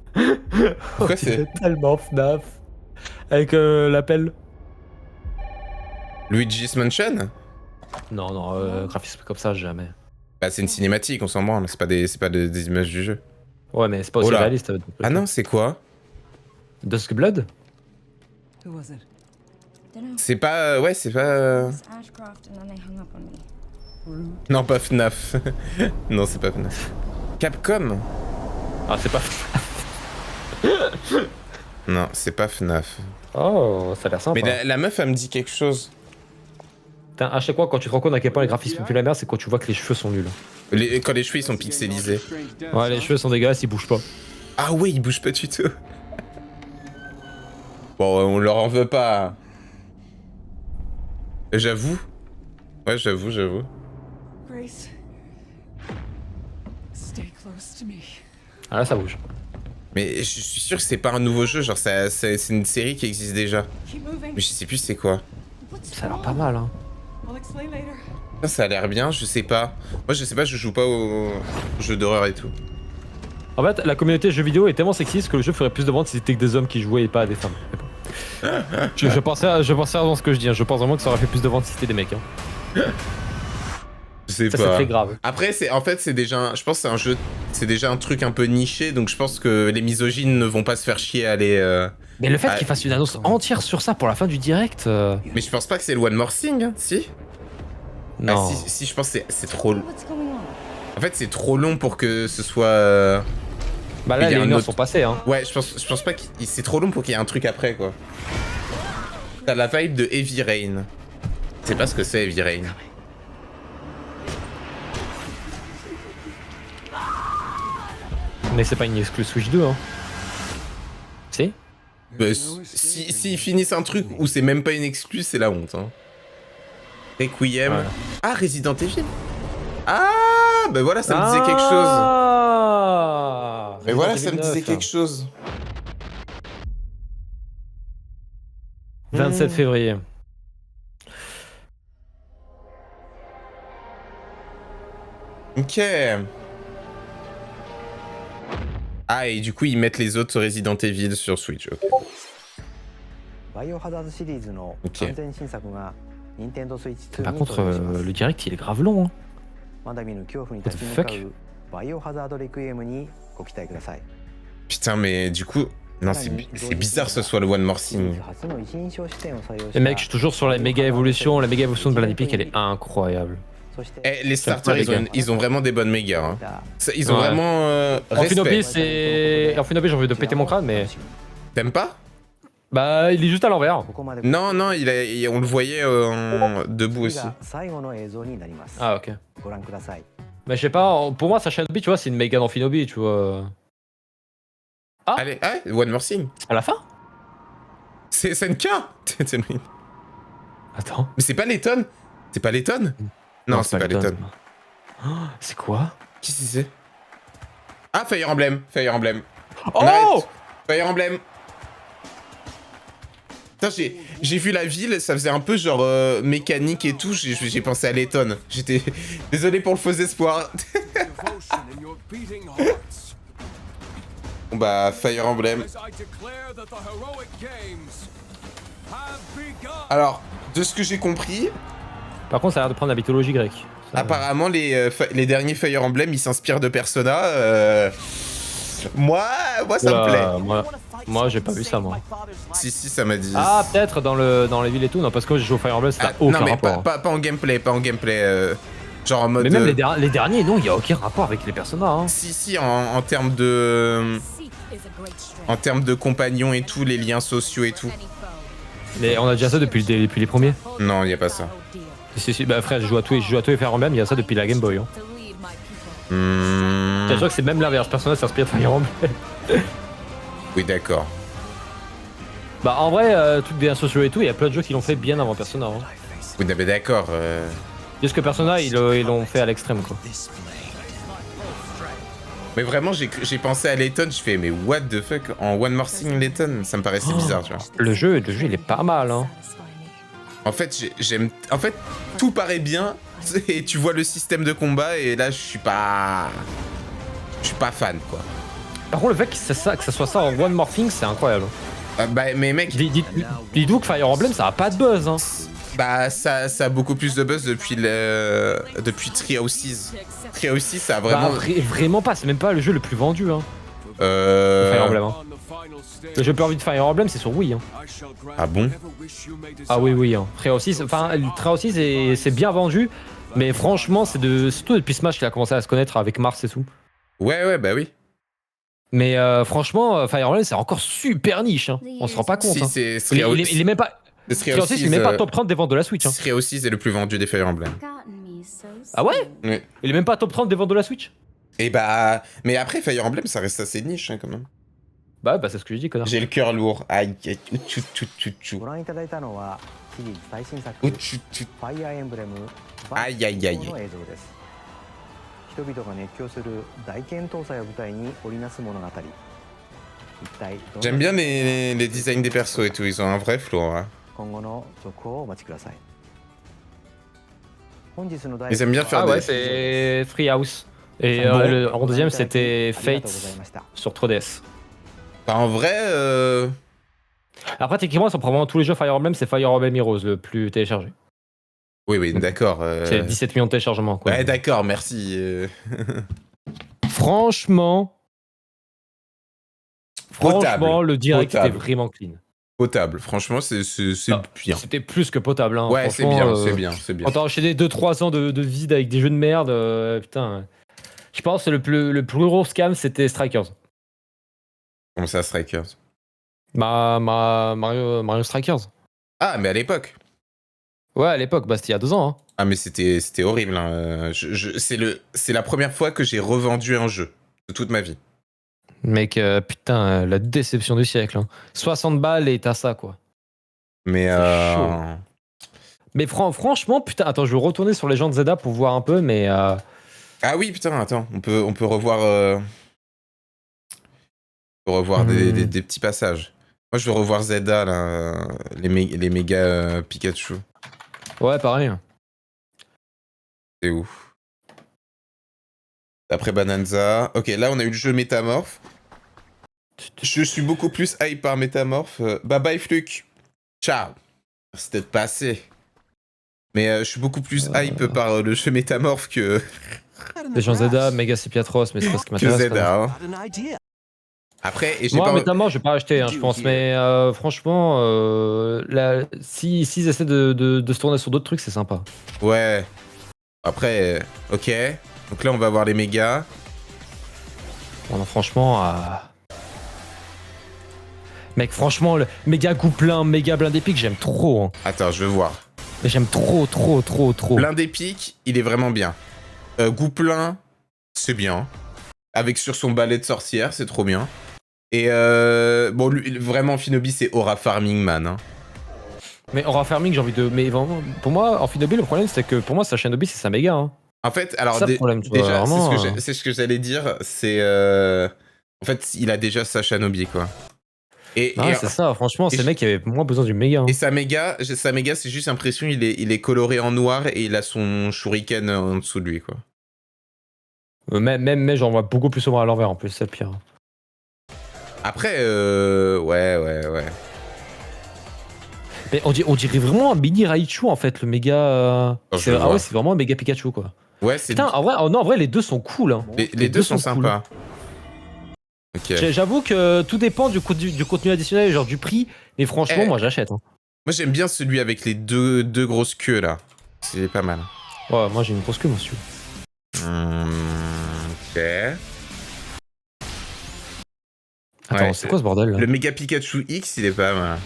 Pourquoi On dirait tellement FNAF. Avec l'appel. Luigi's Mansion? Non, graphisme comme ça, jamais. Bah, c'est une cinématique, on s'en branle. C'est pas des images du jeu. Ouais, mais c'est pas aussi Oh là. réaliste. Ah non, c'est quoi? Dusk Blood? C'est pas... Ouais, c'est pas... Non, pas FNAF. Non, c'est pas FNAF. Capcom? Ah, c'est pas... Non, c'est pas FNAF. Oh, ça a l'air sympa. Mais la meuf, elle me dit quelque chose. Putain, à chaque fois, quand tu te rends compte à quel point les graphismes puent la merde, c'est quand tu vois que les cheveux sont nuls. Quand les cheveux, ils sont pixelisés. Ouais, les cheveux sont dégueulasses, ils bougent pas. Ah ouais, ils bougent pas du tout. Bon, on leur en veut pas. J'avoue. Ouais, j'avoue. Grace, stay close to me. Ah là, ça bouge. Mais je suis sûr que c'est pas un nouveau jeu, genre c'est une série qui existe déjà. Keep moving. Mais je sais plus c'est quoi. Ça a l'air pas mal, hein. I'll explain later. Ça a l'air bien, je sais pas. Moi je sais pas, je joue pas aux jeux d'horreur et tout. En fait, la communauté jeux vidéo est tellement sexiste que le jeu ferait plus de ventes si c'était que des hommes qui jouaient et pas des femmes. je pensais avant ce que je dis, hein. Je pense vraiment que ça aurait fait plus de ventes si c'était des mecs. Hein. Je sais Ça, pas. c'est très grave. Après, c'est déjà, je pense que c'est un jeu, c'est déjà un truc un peu niché, donc je pense que les misogynes ne vont pas se faire chier à aller. Mais le fait qu'il fasse une annonce entière sur ça pour la fin du direct. Mais je pense pas que c'est le One More Thing, hein, si. Non. Ah, si, je pense que c'est trop. What's going on? En fait, c'est trop long pour que ce soit. Bah là, il y a les un heures autre- sont passées, hein. Ouais, je pense pas que c'est trop long pour qu'il y ait un truc après, quoi. T'as la vibe de Heavy Rain. Je sais pas ce que c'est Heavy Rain. Mais c'est pas une exclu Switch 2, hein. Si? Bah, s'ils finissent un truc où c'est même pas une exclue, c'est la honte, hein. Requiem. Ouais. Ah, Resident Evil. Ah, bah voilà, ça me disait quelque chose. Ah Mais voilà, ça me disait quelque chose. 27 février. Ok. Ah, et du coup, ils mettent les autres Resident Evil sur Switch. Ok. バイオハザードシリーズの Ok. 完全新作が Nintendo Switch 2 Par に contre, 登場します le direct, il est grave long, hein. まだ見ぬ恐怖に立ち向 What か the うバイオハザードレクイエムにご期待ください。 Putain, mais du coup... Non, c'est bizarre que ce soit le One More シリー Thing. ズ初の一人称視点を採用し Et た mec, je suis toujours sur la méga évolution de Banana Epic, elle est incroyable. そして Eh, les starters, ils ont vraiment des bonnes mégas. Hein. Ils ont Ouais. vraiment En Funobi, respect. c'est. En Funobi, j'ai envie de péter mon crâne, mais. T'aimes pas? Bah, il est juste à l'envers. ここまで Non, on le voyait debout 次 aussi. が最後の映像になります。 Ah, ok. ご覧ください。 Mais je sais pas, pour moi, sa Shinobi, tu vois, c'est une méga dans Funobi, tu vois. Ah, Allez, One More Thing. à la fin? C'est SNK. Attends. Mais c'est pas Letton? C'est pas Letton? Non, c'est pas Letton. Oh, c'est quoi? Qui c'est? Ah, Fire Emblem. Fire Emblem. Oh! Arrête. Fire Emblem. Putain, j'ai vu la ville, ça faisait un peu genre mécanique et tout, j'ai pensé à Letton. J'étais désolé pour le faux espoir. Devotion in your beating hearts. Bon bah, Fire Emblem. As I declare that the heroic games have begun. Alors, de ce que j'ai compris, Par contre, ça a l'air de prendre la mythologie grecque. Ça, apparemment les derniers Fire Emblem, ils s'inspirent de Persona. Moi, ça me plaît. Moi, Moi, j'ai pas vu ça, moi. Si, ça m'a dit. Ah, peut-être dans les villes et tout. Non, parce que j'ai joué au Fire Emblem, ça n'a aucun non, mais rapport. pas en gameplay, genre en mode. Mais même les derniers, non, il y a aucun rapport avec les personnages. Hein. Si, en termes de. En termes de compagnons et tout, les liens sociaux et tout. Mais on a déjà ça depuis les premiers. Non, il y a pas ça. Si, bah frère, je joue à tous les Fire Emblem, il y a ça depuis la Game Boy. Hein. T'es sûr que c'est même l'inverse, personnage s'inspire de Fire Emblem. Oui, d'accord. Bah en vrai, trucs des liens sociaux et tout, il y a plein de jeux qui l'ont fait bien avant Persona. Hein. Oui, mais d'accord. Juste que Persona, ils l'ont fait à l'extrême quoi. Mais vraiment, j'ai pensé à Layton, je fais mais what the fuck, en One More Thing Layton, ça me paraissait bizarre, tu vois. Le jeu, il est pas mal, hein. En fait, j'aime. En fait, tout paraît bien, et tu vois le système de combat, et là, je suis pas fan, quoi. Par contre, le fait que ça soit ça en One More Thing, c'est incroyable. Bah, mais mec. Dis-vous que Fire Emblem, ça a pas de buzz, hein. Bah, ça a beaucoup plus de buzz depuis Three Houses. Three Houses, ça a vraiment. Bah, vraiment pas, c'est même pas le jeu le plus vendu, hein. Fire Emblem, hein. Le jeu le plus vendu de Fire Emblem, c'est sur Wii, hein. Ah bon? Ah oui, hein. Three Houses, enfin, Three Houses, c'est bien vendu, mais franchement, c'est surtout depuis Smash qu'il a commencé à se connaître avec Mars et tout. Ouais, bah oui. Mais franchement, Fire Emblem, c'est encore super niche, hein. On se rend pas compte. Si, hein. c'est Il est même pas. Three Houses, il est même pas top 30 des ventes de la Switch. Hein. Three Houses est le plus vendu des Fire Emblem. Ah ouais? Oui. Il est même pas top 30 des ventes de la Switch? Et bah. Mais après, Fire Emblem, ça reste assez niche, hein, quand même. Bah, c'est ce que je dis, connard. J'ai le cœur lourd. Aïe, tchou. ご覧いただいたのはシリーズ最新作 Tchou. ファイアーエンブレムアイアイアイの映像です。人々が熱狂する大剣闘祭を舞台に織りなす物語。一体どんな J'aime bien les designs des persos et tout, ils ont un vrai flow. Hein. 今後の続報をお待ちください。本日の第 Ils aiment bien faire Ah ouais, des. c'est Free House. Et Bon. en deuxième, c'était ありがとうご Fate ざいました。 sur 3DS. Bah, en vrai. Après, techniquement, sur probablement tous les jeux Fire Emblem, c'est Fire Emblem Heroes le plus téléchargé. Oui, d'accord. C'est 17 millions de téléchargements. Quoi. Ouais, d'accord, merci. Franchement, Potable. le direct Potable. était vraiment clean. Potable, franchement, c'est bien. C'était plus que potable. Hein. Ouais, c'est Franchement, bien. Quand t'as enchaîné 2-3 ans de vide avec des jeux de merde, putain. Je pense que le plus gros scam, c'était Strikers. Comment ça, Strikers? Mario Strikers. Ah, mais à l'époque. Ouais, à l'époque, c'était il y a 2 ans. Hein. Ah, mais c'était horrible. Hein. C'est la première fois que j'ai revendu un jeu de toute ma vie. Mec, putain, la déception du siècle. Hein. 60 balles et t'as ça, quoi. Mais chaud. Mais franchement, putain, attends, je vais retourner sur Legend of Zelda pour voir un peu, mais... Ah oui, putain, attends, on peut revoir... des petits passages. Moi, je veux revoir Zelda, là, les méga Pikachu. Ouais, pareil. C'est où? Après Bananza. Ok, là, on a eu le jeu Métamorphe. Je suis beaucoup plus hype par Métamorphe. Bye bye, Fluke. Ciao. Merci d'être passé. Mais je suis beaucoup plus hype par le jeu Métamorphe que... Legend of Zelda, Mega Piatros, mais c'est pas ce qui que m'intéresse. Zelda. Hein. Got an idea. Après, et j'ai Moi, pas... notamment, je vais pas acheter, hein, je pense, mais franchement, s'ils essaient de se tourner sur d'autres trucs, c'est sympa. Ouais. Après, ok. Donc là, on va voir les mégas. Bon, non, franchement, mec, franchement, le méga couplin, méga blind épique, j'aime trop. Hein. Attends, je veux voir. Mais j'aime trop. Blind épique, il est vraiment bien. Gouplin, c'est bien. Avec sur son balai de sorcière, c'est trop bien. Et bon, lui, vraiment, Finobi, c'est Aura Farming Man. Hein. Mais Aura Farming, j'ai envie de... Mais vraiment, pour moi, en Finobi, le problème, c'est que pour moi, sa Shinobi, c'est sa méga. Hein. En fait, alors Ça, le problème, tu vois, déjà, vraiment, c'est ce que j'allais dire, c'est... En fait, il a déjà sa Shinobi, quoi. Et c'est ça, franchement, c'est le mec qui avait moins besoin du méga. Hein. Et sa méga, c'est juste impression, il est coloré en noir et il a son shuriken en dessous de lui, quoi. Même j'en vois beaucoup plus souvent à l'envers, en plus, c'est le pire. Après, ouais. Mais on dirait vraiment un mini Raichu, en fait, le méga... c'est vraiment un méga Pikachu, quoi. Ouais, c'est... Putain, en vrai, les deux sont cool. Hein. Les deux sont sympas. Ok. J'avoue que tout dépend du contenu additionnel, genre du prix, mais franchement, moi j'achète. Hein. Moi j'aime bien celui avec les deux grosses queues là. C'est pas mal. Ouais, moi j'ai une grosse queue, monsieur. Ok. Attends, Ouais, c'est quoi ce bordel là? Le Mega Pikachu X, il est pas mal.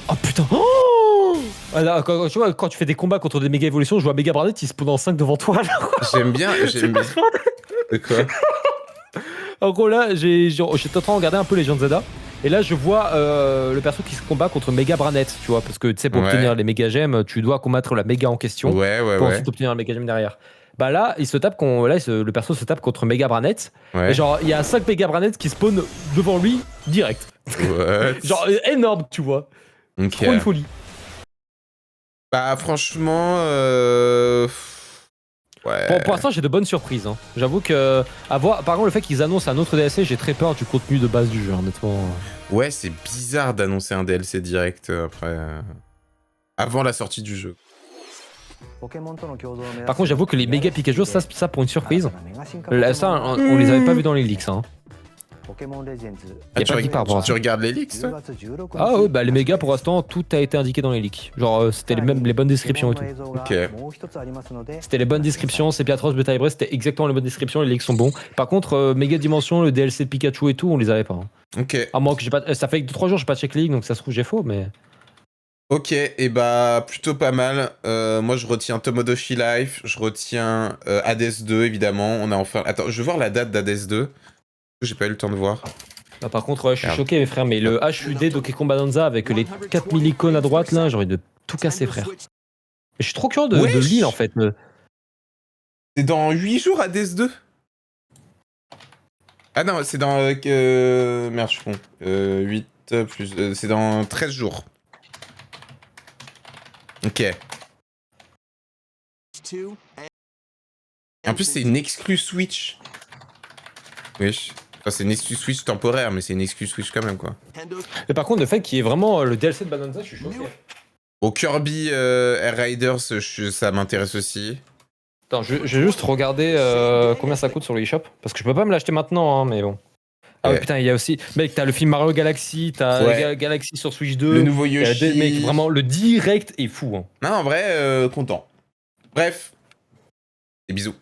Oh putain! Oh ah, là, tu vois, quand tu fais des combats contre des méga évolutions, je vois Mega Branet, il spawn en 5 devant toi là. J'aime bien. De quoi? En gros là, j'étais en train de regarder un peu Legend Zelda. Et là, je vois le perso qui se combat contre Mega Branet, tu vois, parce que tu sais, pour obtenir les méga gemmes, tu dois combattre la méga en question pour ensuite obtenir la méga gemme derrière. Bah là, le perso se tape contre Mega Branet. Et genre, il y a 5 Mega Branet qui spawnent devant lui direct. Genre, énorme, tu vois. Ok. Trop une folie. Bah, franchement. Ouais. Pour l'instant, j'ai de bonnes surprises. Hein. J'avoue que. Par contre, le fait qu'ils annoncent un autre DLC, j'ai très peur du contenu de base du jeu, honnêtement. Ouais, c'est bizarre d'annoncer un DLC direct après. Avant la sortie du jeu. Par contre, j'avoue que les méga Pikachu, ça pour une surprise. Ça, on les avait pas vus dans les leaks. Hein. Ah, tu regardes les leaks, toi? Ah ouais, bah les méga pour l'instant, tout a été indiqué dans les leaks. Genre, c'était les bonnes descriptions et tout. Ok. C'était les bonnes descriptions, c'est Piatros, Beta et Brest, c'était exactement les bonnes descriptions, les leaks sont bons. Par contre, méga dimension, le DLC de Pikachu et tout, on les avait pas. Hein. Ok. À moins que j'ai pas. Ça fait 3 jours que j'ai pas check les leaks, donc ça se trouve j'ai faux, mais. Ok, et bah plutôt pas mal. Moi je retiens Tomodachi Life, je retiens Hades 2 évidemment. On a enfin. Attends, je veux voir la date d'Hades 2. J'ai pas eu le temps de voir. Bah, par contre, ouais, je suis choqué, mes frères, mais le HUD Donkey Kong Bonanza avec les 4000 icônes à droite là, j'ai envie de tout casser, frère. Je suis trop curieux de l'île en fait. C'est dans 8 jours Hades 2? Ah non, c'est dans. Merde, je suis con. 8 plus. C'est dans 13 jours. Ok. En plus, c'est une exclue Switch. Oui. Enfin, c'est une exclue Switch temporaire, mais c'est une exclue Switch quand même, quoi. Mais par contre, le fait qu'il y ait vraiment le DLC de Bonanza, je suis choqué. Au Kirby Air Riders, ça m'intéresse aussi. Attends, je vais juste regarder combien ça coûte sur le eShop. Parce que je peux pas me l'acheter maintenant, hein, mais bon. Ah ouais, putain, il y a aussi. Mec, t'as le film Mario Galaxy, t'as Galaxy sur Switch 2. Le nouveau Yoshi. Mec, vraiment, le direct est fou. Hein. Non, en vrai, content. Bref. Et bisous.